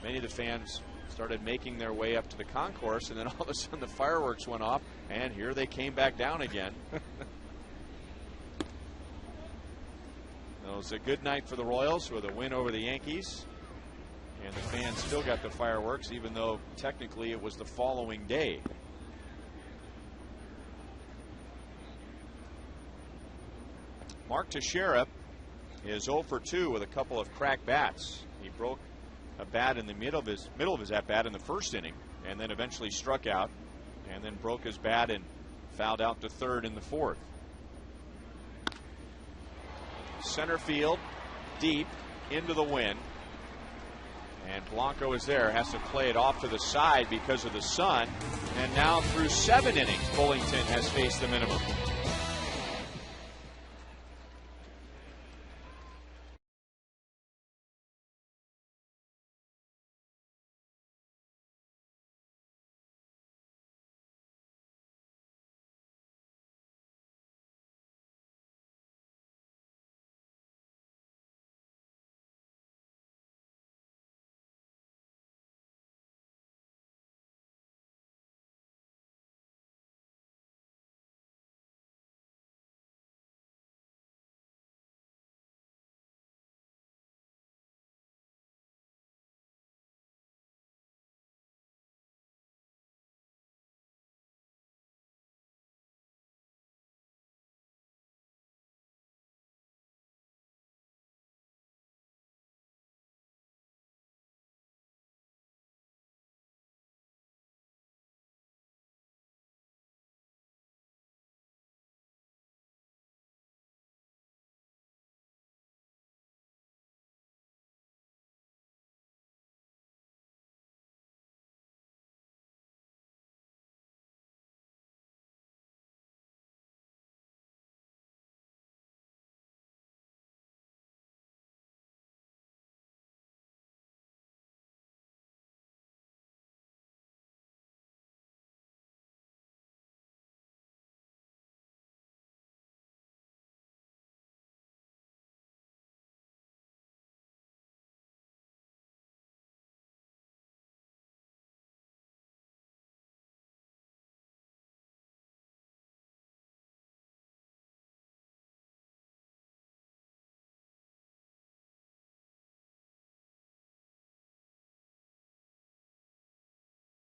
many of the fans started making their way up to the concourse, and then all of a sudden the fireworks went off, and here they came back down again. It was a good night for the Royals with a win over the Yankees, and the fans still got the fireworks, even though technically it was the following day. Mark Teixeira is 0 for 2 with a couple of cracked bats. He broke a bat in the middle of his at bat in the first inning, and then eventually struck out, and then broke his bat and fouled out to third in the 4th. Center field, deep into the wind, and Blanco is there, has to play it off to the side because of the sun, and now through 7 innings Bullington has faced the minimum.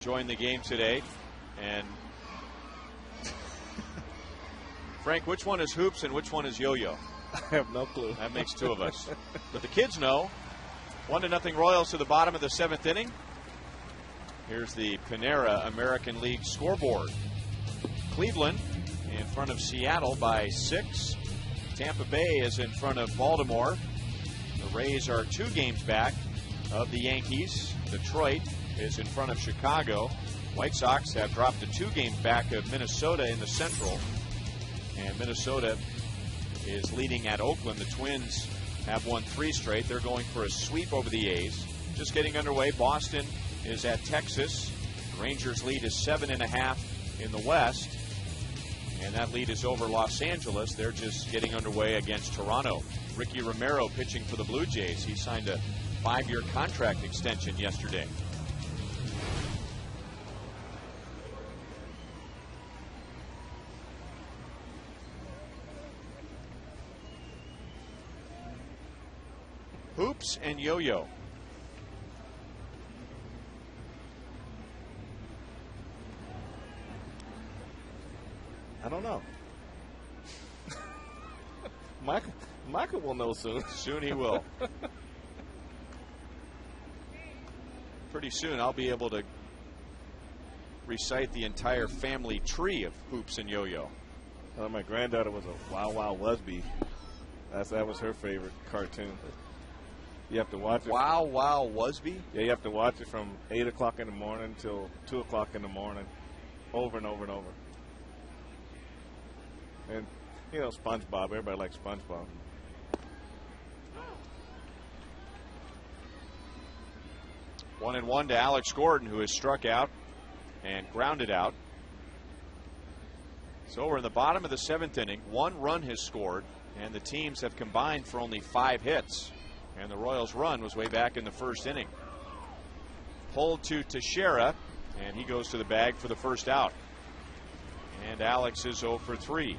Join the game today. And Frank, which one is hoops and which one is yo-yo? I have no clue. That makes 2 of us. But the kids know. 1-0 Royals to the bottom of the 7th inning. Here's the Panera American League scoreboard. Cleveland in front of Seattle by 6. Tampa Bay is in front of Baltimore. The Rays are 2 games back of the Yankees. Detroit is in front of Chicago. White Sox have dropped to 2 games back of Minnesota in the Central. And Minnesota is leading at Oakland. The Twins have won 3 straight. They're going for a sweep over the A's. Just getting underway. Boston is at Texas. The Rangers lead is 7.5 in the West. And that lead is over Los Angeles. They're just getting underway against Toronto. Ricky Romero pitching for the Blue Jays. He signed a 5-year contract extension yesterday. Hoops and yo-yo. I don't know. Michael will know soon. Soon he will. Pretty soon I'll be able to recite the entire family tree of hoops and yo-yo. My granddaughter was a Wild Wild Wesby. That was her favorite cartoon. You have to watch it. Wow, wow, Wasby? Yeah, you have to watch it from 8 o'clock in the morning till 2 o'clock in the morning, over and over and over. And, you know, SpongeBob. Everybody likes SpongeBob. 1-1 to Alex Gordon, who has struck out and grounded out. So we're in the bottom of the 7th inning. 1 run has scored, and the teams have combined for only 5 hits. And the Royals' run was way back in the 1st inning. Pulled to Teixeira, and he goes to the bag for the first out. And Alex is 0 for 3.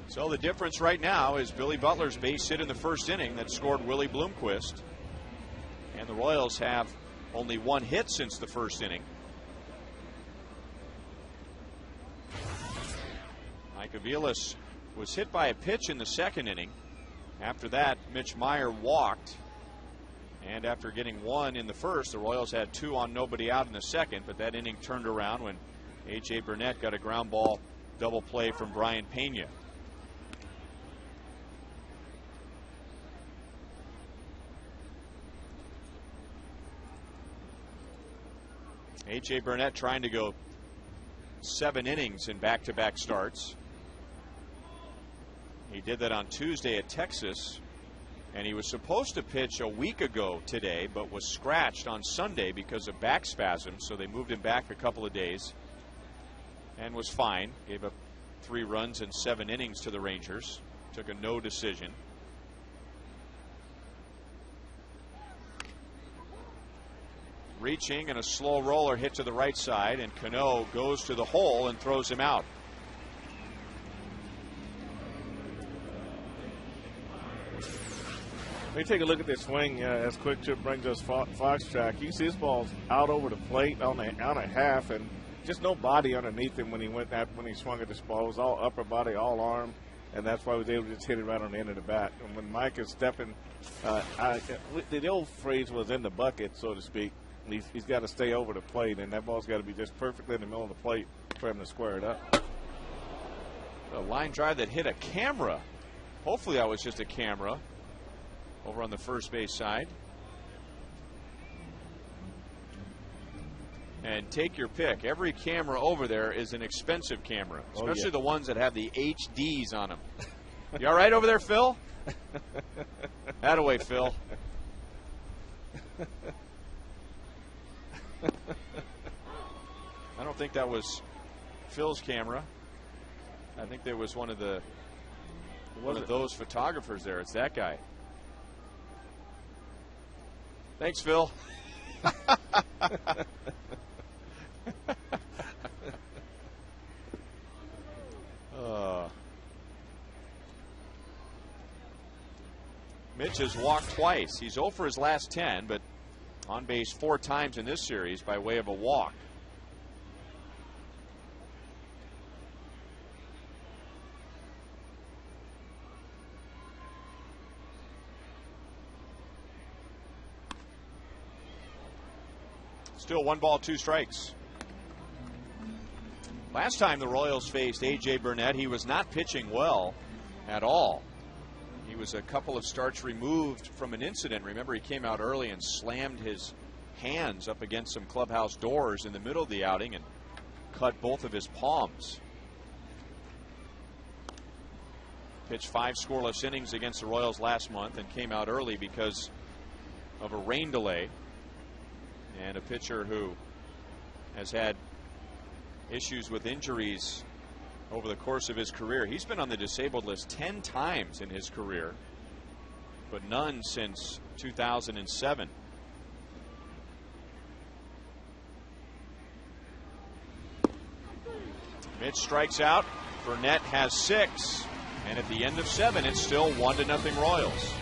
So the difference right now is Billy Butler's base hit in the 1st inning that scored Willie Bloomquist. And the Royals have only 1 hit since the 1st inning. Mike Aviles was hit by a pitch in the 2nd inning. After that, Mitch Meyer walked. And after getting 1 in the 1st, the Royals had 2 on nobody out in the 2nd. But that inning turned around when A.J. Burnett got a ground ball double play from Brian Pena. A.J. Burnett trying to go 7 innings in back-to-back starts. He did that on Tuesday at Texas, and he was supposed to pitch a week ago today, but was scratched on Sunday because of back spasms, so they moved him back a couple of days and was fine. Gave up 3 runs in 7 innings to the Rangers. Took a no decision. Reaching and a slow roller hit to the right side, and Cano goes to the hole and throws him out. When you take a look at this swing as Quick Trip brings us Fox Track, you see his ball's out over the plate on a half, and just no body underneath him when he swung at this ball. It was all upper body, all arm, and that's why he was able to just hit it right on the end of the bat. And when Mike is stepping, the old phrase was in the bucket, so to speak. He's got to stay over the plate, and that ball's got to be just perfectly in the middle of the plate for him to square it up. A line drive that hit a camera. Hopefully that was just a camera over on the first base side. And take your pick. Every camera over there is an expensive camera, especially the ones that have the HDs on them. You all right over there, Phil? Attaway, Phil. I don't think that was Phil's camera. I think there was one of those photographers there. It's that guy. Thanks, Phil. Mitch has walked twice. He's 0 for his last 10, but on base 4 times in this series by way of a walk. Still 1 ball, 2 strikes. Last time the Royals faced A.J. Burnett, he was not pitching well at all. He was a couple of starts removed from an incident. Remember, he came out early and slammed his hands up against some clubhouse doors in the middle of the outing and cut both of his palms. Pitched 5 scoreless innings against the Royals last month and came out early because of a rain delay. And a pitcher who has had issues with injuries over the course of his career. He's been on the disabled list 10 times in his career, but none since 2007. Mitch strikes out. Burnett has 6. And at the end of 7, it's still 1-0 Royals.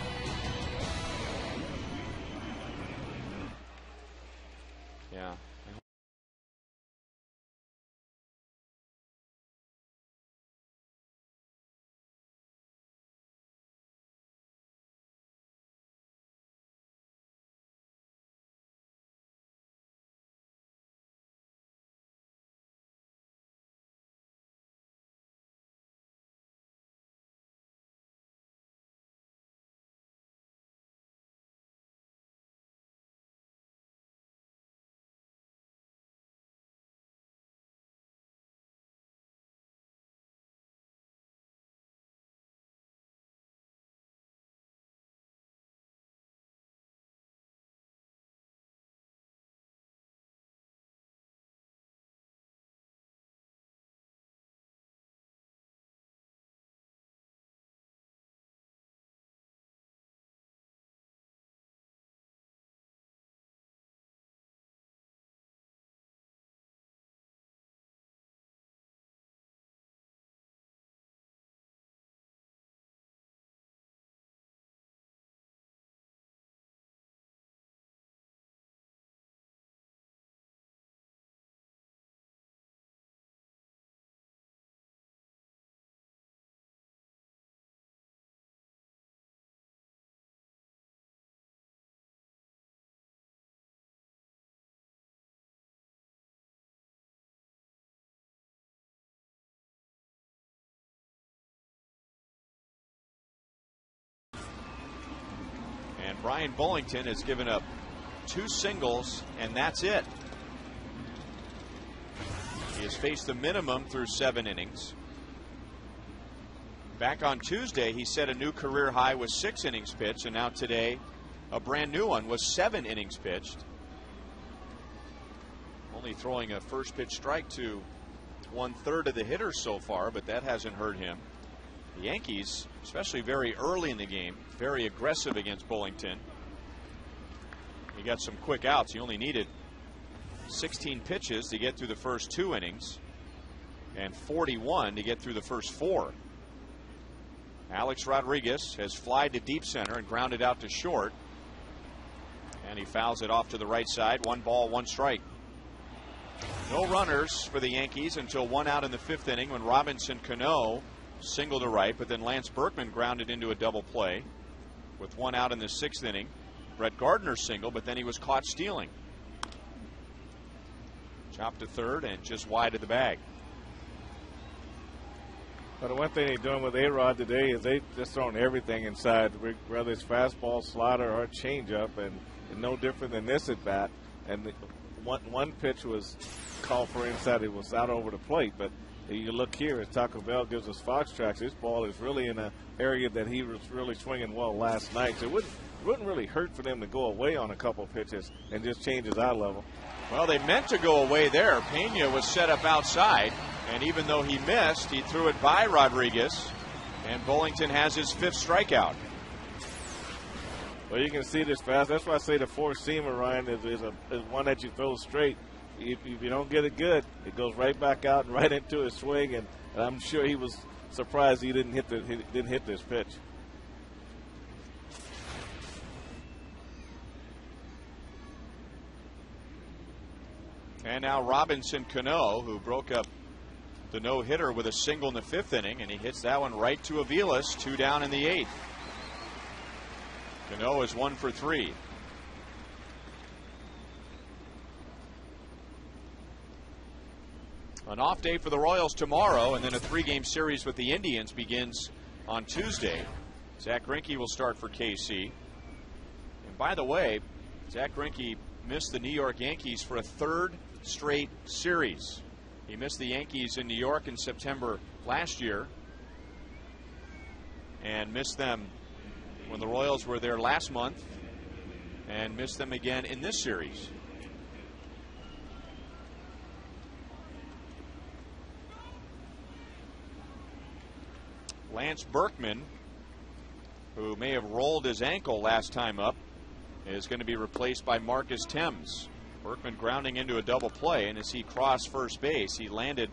Brian Bullington has given up 2 singles, and that's it. He has faced the minimum through 7 innings. Back on Tuesday, he set a new career high with 6 innings pitched, and now today, a brand new one with 7 innings pitched. Only throwing a first pitch strike to 1/3 of the hitters so far, but that hasn't hurt him. The Yankees, especially very early in the game, very aggressive against Bullington. He got some quick outs. He only needed 16 pitches to get through the first 2 innings and 41 to get through the first 4. Alex Rodriguez has flied to deep center and grounded out to short, and he fouls it off to the right side. 1 ball, 1 strike. No runners for the Yankees until 1 out in the 5th inning when Robinson Cano singled to right, but then Lance Berkman grounded into a double play with 1 out in the 6th inning. Brett Gardner singled, but then he was caught stealing. Chopped to third and just wide of the bag. But the one thing they're doing with A-Rod today is they just throwing everything inside, whether it's fastball, slider, or changeup, and no different than this at bat. And one pitch was called for inside; it was out over the plate. But you look here, as Taco Bell gives us Fox tracks, this ball is really in an area that he was really swinging well last night. So it wouldn't really hurt for them to go away on a couple of pitches and just change his eye level. Well, they meant to go away there. Pena was set up outside, and even though he missed, he threw it by Rodriguez, and Bullington has his 5th strikeout. Well, you can see this fast. That's why I say the 4-seamer, Ryan, is one that you throw straight. If you don't get it good, it goes right back out and right into his swing, and I'm sure he was surprised he didn't hit this pitch. And now Robinson Cano, who broke up the no-hitter with a single in the 5th inning, and he hits that one right to Aviles, 2 down in the 8th. Cano is 1 for 3. An off day for the Royals tomorrow, and then a 3-game series with the Indians begins on Tuesday. Zach Greinke will start for KC. And by the way, Zach Greinke missed the New York Yankees for a 3rd straight series. He missed the Yankees in New York in September last year and missed them when the Royals were there last month and missed them again in this series. Lance Berkman, who may have rolled his ankle last time up, is going to be replaced by Marcus Thames. Berkman grounding into a double play, and as he crossed first base, he landed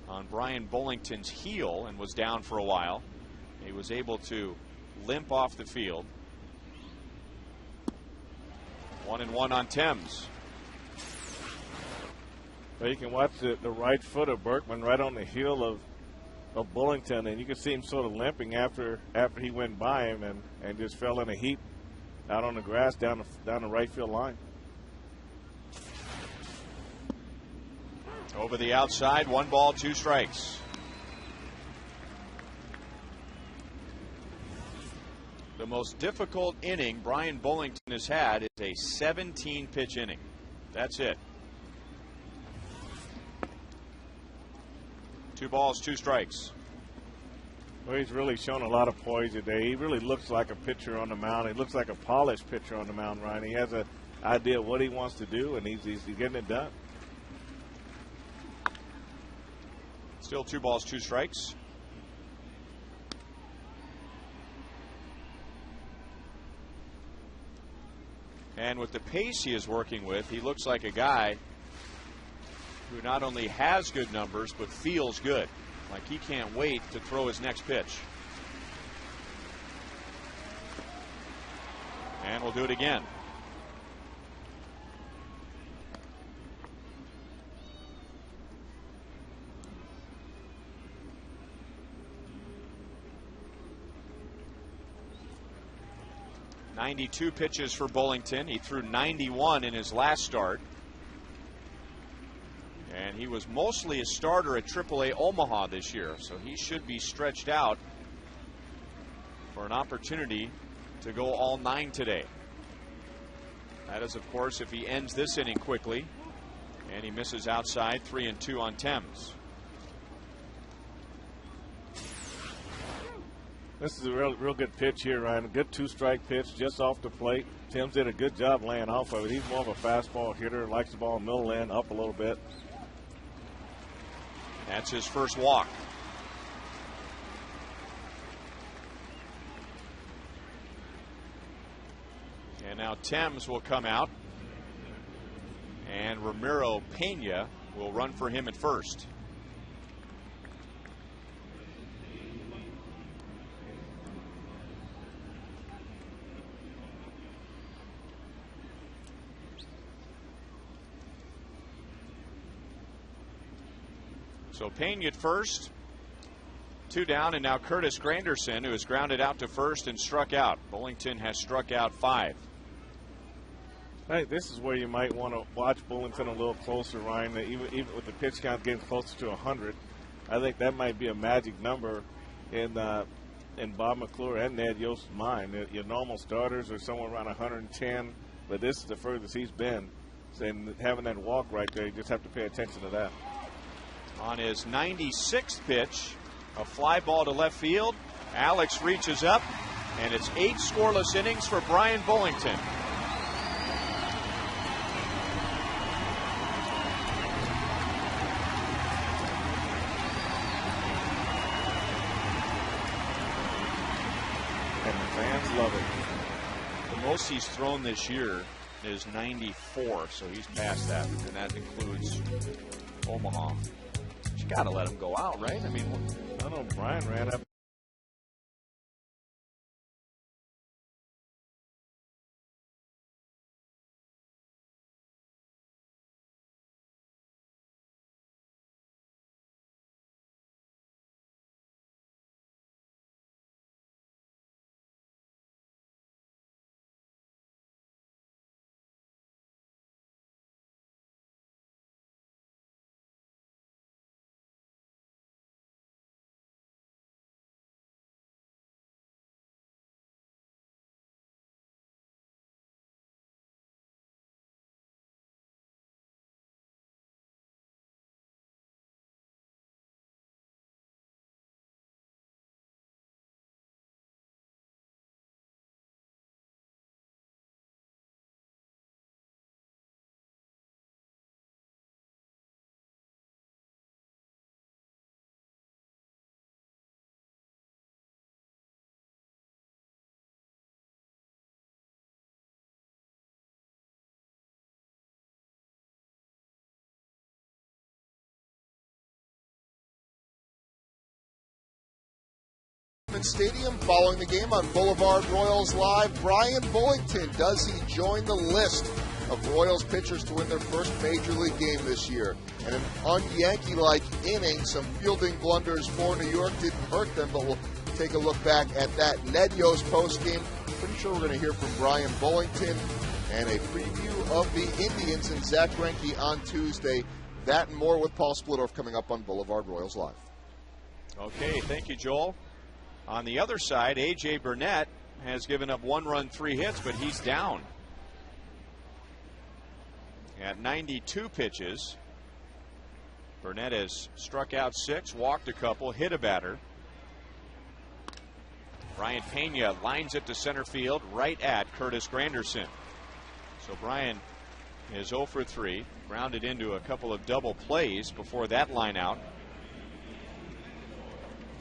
on Brian Bullington's heel and was down for a while. He was able to limp off the field. 1-1 on Thames. Well, you can watch the right foot of Berkman right on the heel of Bullington, and you can see him sort of limping after he went by him and just fell in a heap out on the grass down the right field line. Over the outside, 1 ball, 2 strikes. The most difficult inning Brian Bullington has had is a 17-pitch inning. That's it. 2 balls, 2 strikes. Well, he's really shown a lot of poise today. He really looks like a pitcher on the mound. He looks like a polished pitcher on the mound, Ryan. He has an idea of what he wants to do, and he's getting it done. Still 2 balls, 2 strikes. And with the pace he is working with, he looks like a guy who not only has good numbers, but feels good. Like he can't wait to throw his next pitch. And we'll do it again. .92 pitches for Bullington. He threw 91 in his last start. And he was mostly a starter at AAA Omaha this year, so he should be stretched out for an opportunity to go all 9 today. That is, of course, if he ends this inning quickly and he misses outside. 3-2 on Thames. This is a real good pitch here, Ryan. A good 2-strike pitch just off the plate. Tim's did a good job laying off of it. He's more of a fastball hitter, likes the ball middle end, up a little bit. That's his first walk. And now Thames will come out, and Ramiro Pena will run for him at first. So Pena at first, 2 down, and now Curtis Granderson, who has grounded out to first and struck out. Bullington has struck out 5. I think this is where you might want to watch Bullington a little closer, Ryan. Even with the pitch count getting closer to 100, I think that might be a magic number in Bob McClure and Ned Yost's mind. Your normal starters are somewhere around 110, but this is the furthest he's been. And having that walk right there, you just have to pay attention to that. On his 96th pitch, a fly ball to left field. Alex reaches up, and it's 8 scoreless innings for Brian Bullington. And the fans love it. The most he's thrown this year is 94, so he's past that, and that includes Omaha. You got to let him go out, right? I mean, I don't know. Brian ran up. Stadium. Following the game on Boulevard Royals Live, Brian Bullington. Does he join the list of Royals pitchers to win their first major league game this year? And an un-Yankee-like inning, some fielding blunders for New York didn't hurt them, but we'll take a look back at that. Ned Yost postgame. Pretty sure we're going to hear from Brian Bullington and a preview of the Indians and Zach Greinke on Tuesday. That and more with Paul Splittorff coming up on Boulevard Royals Live. Okay, thank you, Joel. On the other side, A.J. Burnett has given up 1 run, 3 hits, but he's down. At 92 pitches, Burnett has struck out 6, walked a couple, hit a batter. Brian Pena lines it to center field right at Curtis Granderson. So Brian is 0 for 3, grounded into a couple of double plays before that line out.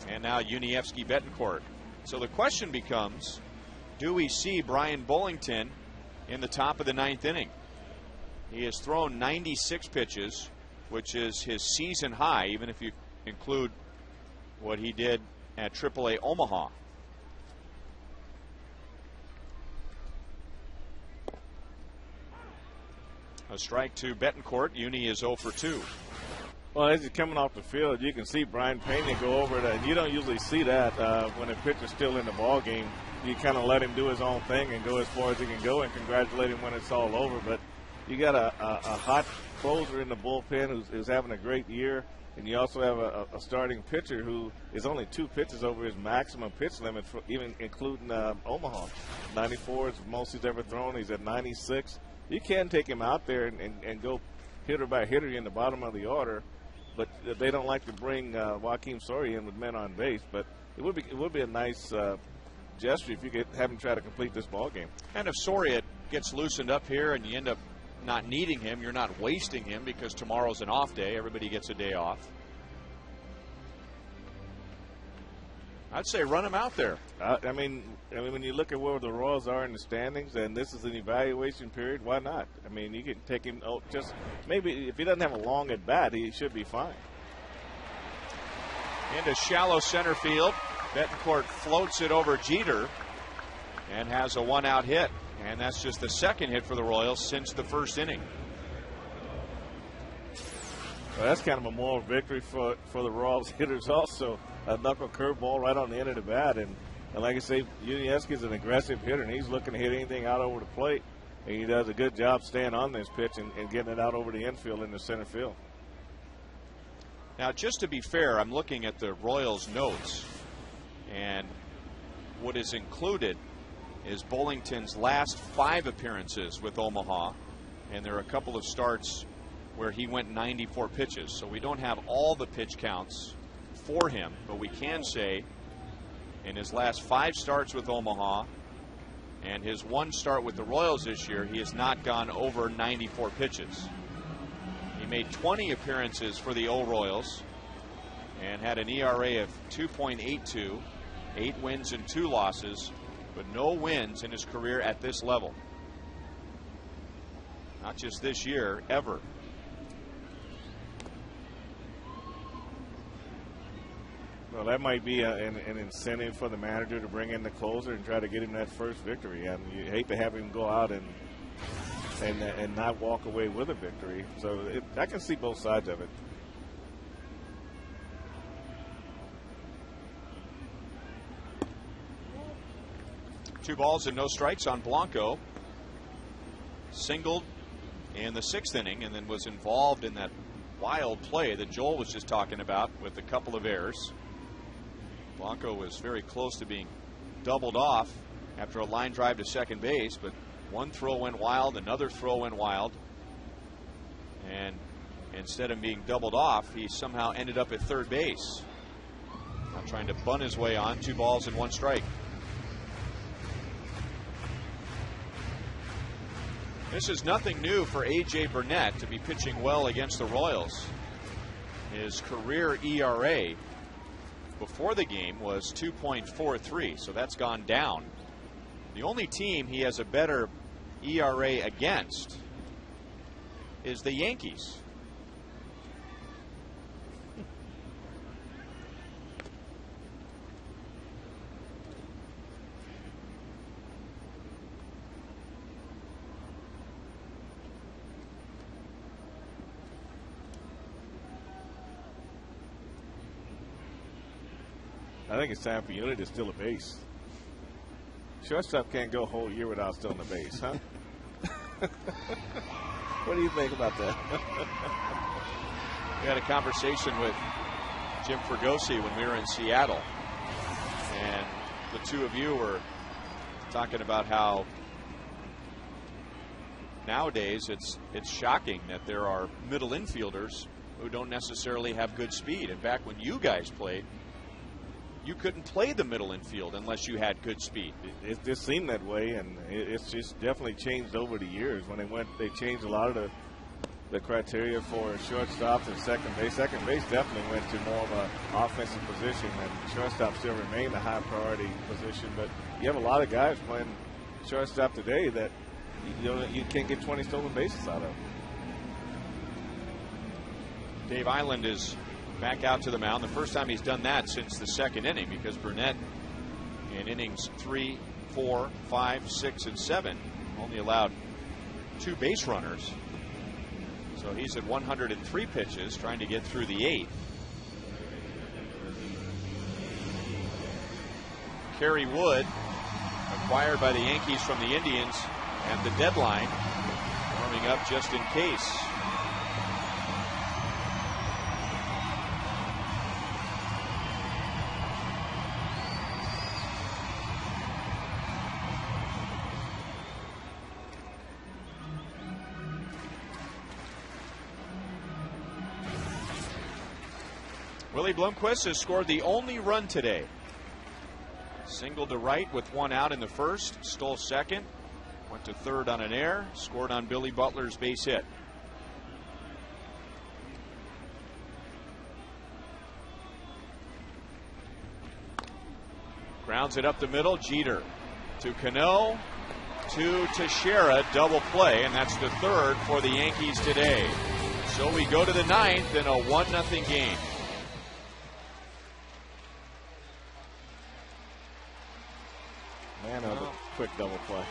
And now Yuniesky Betancourt. So the question becomes, do we see Brian Bullington in the top of the 9th inning? He has thrown 96 pitches, which is his season high, even if you include what he did at AAA Omaha. A strike to Betancourt. Uni is 0 for 2. Well, as he's coming off the field, you can see Brian Pena go over that. You don't usually see that when a pitcher's still in the ball game. You kind of let him do his own thing and go as far as he can go and congratulate him when it's all over. But you got a hot closer in the bullpen who's having a great year. And you also have a starting pitcher who is only 2 pitches over his maximum pitch limit, for even including Omaha. 94 is the most he's ever thrown. He's at 96. You can take him out there and go hitter by hitter in the bottom of the order, but they don't like to bring Joakim Soria in with men on base. But it would be a nice gesture if you could have him try to complete this ball game. And if Soria gets loosened up here and you end up not needing him, you're not wasting him because tomorrow's an off day. Everybody gets a day off. I'd say run him out there. I mean, when you look at where the Royals are in the standings, and this is an evaluation period, why not? I mean, you can take him. Just maybe if he doesn't have a long at bat, he should be fine. Into shallow center field. Betancourt floats it over Jeter and has a 1-out hit. And that's just the second hit for the Royals since the first inning. Well, that's kind of a moral victory for the Royals hitters also. A knuckle curveball right on the end of the bat. And like I say, Unieski's an aggressive hitter, and he's looking to hit anything out over the plate. And he does a good job staying on this pitch and getting it out over the infield in the center field. Now, just to be fair, I'm looking at the Royals' notes. And what is included is Bullington's last 5 appearances with Omaha, and there are a couple of starts where he went 94 pitches. So we don't have all the pitch counts for him, but we can say in his last 5 starts with Omaha and his 1 start with the Royals this year, he has not gone over 94 pitches. He made 20 appearances for the Royals and had an ERA of 2.82, 8 wins and 2 losses, but no wins in his career at this level. Not just this year, ever. Well, that might be an incentive for the manager to bring in the closer and try to get him that first victory. I mean, you hate to have him go out and not walk away with a victory. So I can see both sides of it. Two balls and no strikes on Blanco. Singled in the 6th inning and then was involved in that wild play that Joel was just talking about with a couple of errors. Blanco was very close to being doubled off after a line drive to second base, but one throw went wild, another throw went wild, and instead of being doubled off, he somehow ended up at third base. Now trying to bunt his way on. 2 balls and 1 strike. This is nothing new for A.J. Burnett to be pitching well against the Royals. His career ERA before the game was 2.43, so that's gone down. The only team he has a better ERA against is the Yankees. I think it's time for Unity to steal a base. Shortstop can't go a whole year without stealing a base, huh? What do you think about that? We had a conversation with Jim Fregosi when we were in Seattle, and the two of you were talking about how nowadays it's shocking that there are middle infielders who don't necessarily have good speed. And back when you guys played, you couldn't play the middle infield unless you had good speed. It just seemed that way, and it's just definitely changed over the years. When they changed a lot of the criteria for shortstops and second base. Second base definitely went to more of an offensive position, and shortstop still remained a high priority position. But you have a lot of guys playing shortstop today that you can't get 20 stolen bases out of. Dave Island is back out to the mound. The first time he's done that since the 2nd inning, because Burnett in innings 3, 4, 5, 6, and 7 only allowed 2 base runners. So he's at 103 pitches, trying to get through the 8th. Kerry Wood, acquired by the Yankees from the Indians at the deadline, warming up just in case. Willie Bloomquist has scored the only run today. Singled to right with one out in the first, stole second, went to third on an error, scored on Billy Butler's base hit. Grounds it up the middle. Jeter to Cano to Teixeira, double play, and that's the third for the Yankees today. So we go to the ninth in a 1-0 game. Man, that was a quick double play.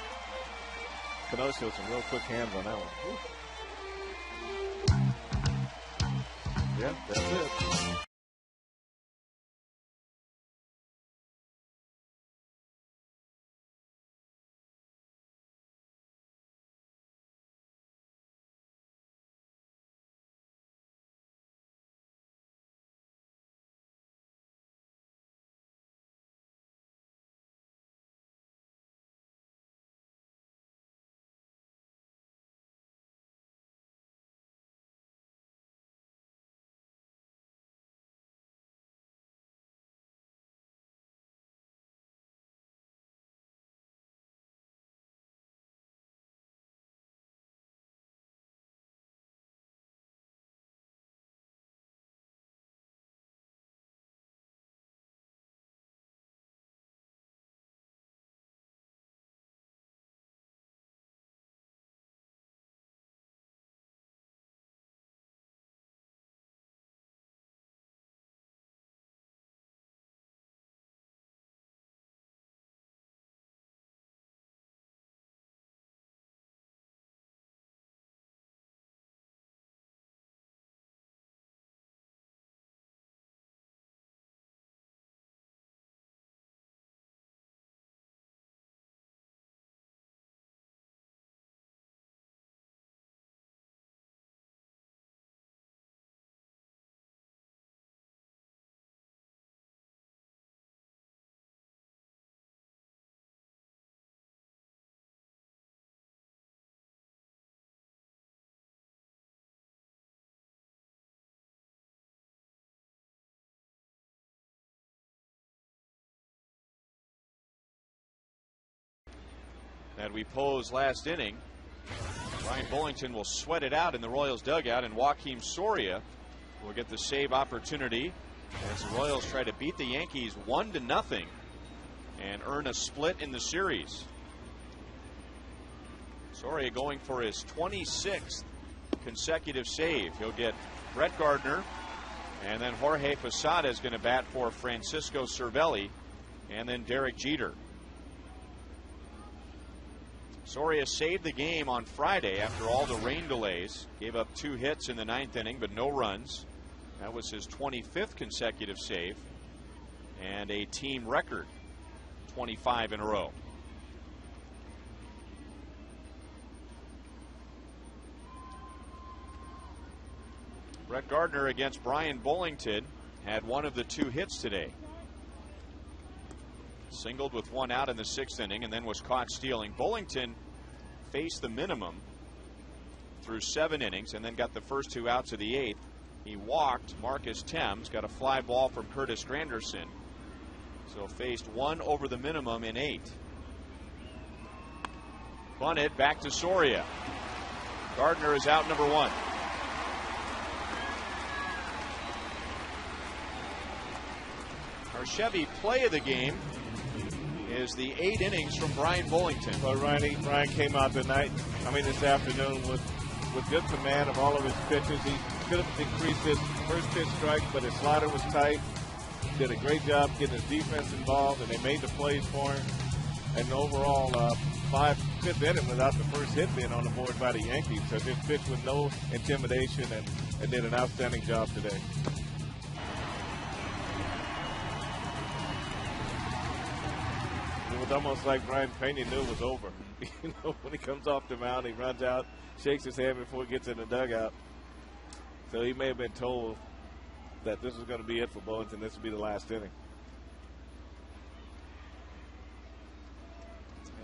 Cano showed some real quick hands on that one. Yeah, that's it. That we posed last inning. Brian Bullington will sweat it out in the Royals dugout, and Joakim Soria will get the save opportunity as the Royals try to beat the Yankees 1-0 and earn a split in the series. Soria going for his 26th consecutive save. He'll get Brett Gardner, and then Jorge Posada is going to bat for Francisco Cervelli, and then Derek Jeter. Soria saved the game on Friday after all the rain delays. Gave up 2 hits in the 9th inning, but no runs. That was his 25th consecutive save and a team record 25 in a row. Brett Gardner against Brian Bullington had one of the 2 hits today. Singled with 1 out in the 6th inning and then was caught stealing. Bullington faced the minimum through 7 innings and then got the first 2 outs of the 8th. He walked Marcus Thames, got a fly ball from Curtis Granderson. So faced 1 over the minimum in 8. Bunted back to Soria. Gardner is out number 1. Our Chevy play of the game is the 8 innings from Brian Bullington. Well, Brian came out this afternoon with good command of all of his pitches. He could have increased his first pitch strike, but his slider was tight. Did a great job getting his defense involved, and they made the plays for him. And overall, 5th inning without the first hit being on the board by the Yankees. So just pitched with no intimidation and did an outstanding job today. It was almost like Brian Pena knew it was over. When he comes off the mound, he runs out, shakes his hand before he gets in the dugout. So he may have been told that this was going to be it for Bullington. This would be the last inning.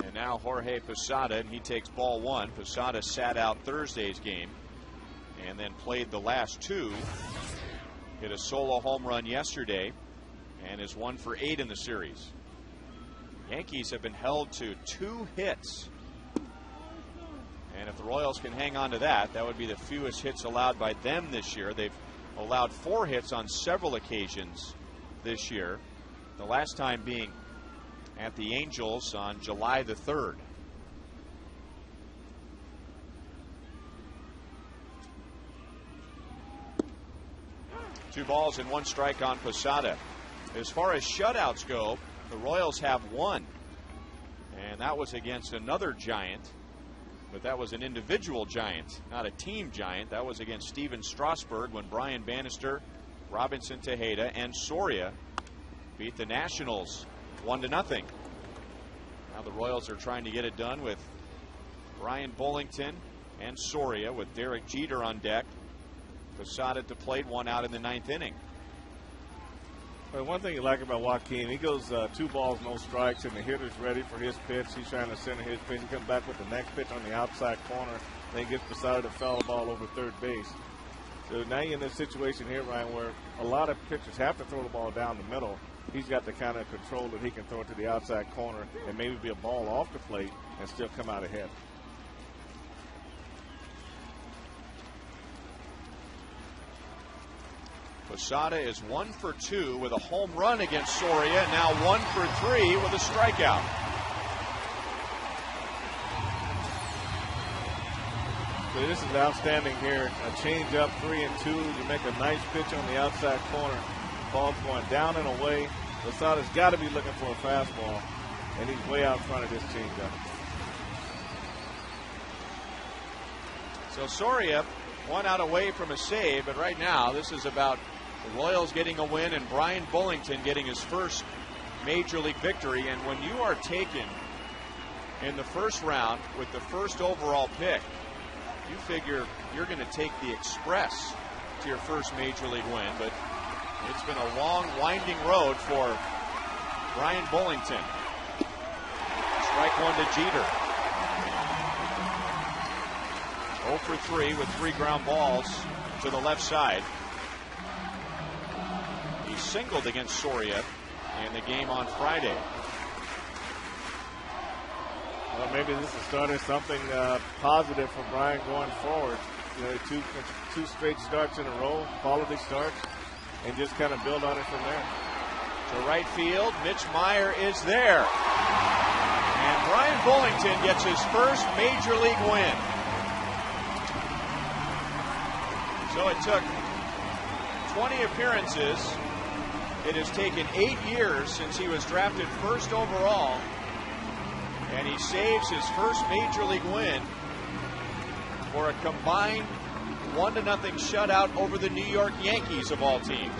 And now Jorge Posada, and he takes ball 1. Posada sat out Thursday's game and then played the last 2 hit a solo home run yesterday and is 1 for 8 in the series. Yankees have been held to 2 hits. And if the Royals can hang on to that, that would be the fewest hits allowed by them this year. They've allowed 4 hits on several occasions this year. The last time being at the Angels on July the 3rd. Two balls and 1 strike on Posada. As far as shutouts go, the Royals have 1. And that was against another Giant. But that was an individual Giant, not a team Giant. That was against Steven Strasburg when Brian Bannister, Robinson Tejeda, and Soria beat the Nationals 1-0. Now the Royals are trying to get it done with Brian Bullington and Soria, with Derek Jeter on deck. Posada at the plate, 1 out in the 9th inning. Well, one thing you like about Joaquin, he goes 2 balls, no strikes, and the hitter's ready for his pitch. He's trying to center his pitch. He comes back with the next pitch on the outside corner. Then gets Posada to foul the ball over third base. So now you're in this situation here, Ryan, where a lot of pitchers have to throw the ball down the middle. He's got the kind of control that he can throw it to the outside corner and maybe be a ball off the plate and still come out ahead. Posada is 1 for 2 with a home run against Soria. Now 1 for 3 with a strikeout. So this is outstanding here. A change up, 3-2. You make a nice pitch on the outside corner. Ball's going down and away. Posada's got to be looking for a fastball, and he's way out front of this changeup. So Soria 1 out away from a save, but right now this is about the Royals getting a win and Brian Bullington getting his first major league victory. And when you are taken in the first round with the first overall pick, you figure you're going to take the express to your first major league win. But it's been a long, winding road for Brian Bullington. Strike 1 to Jeter. 0 for 3 with 3 ground balls to the left side. He singled against Soria in the game on Friday. Well, maybe this is starting something positive for Brian going forward. You know, two straight starts in a row, quality starts, and just kind of build on it from there. To right field, Mitch Meyer is there. And Brian Bullington gets his first major league win. So it took 20 appearances. It has taken 8 years since he was drafted first overall. And he saves his first major league win for a combined 1-0 shutout over the New York Yankees of all teams.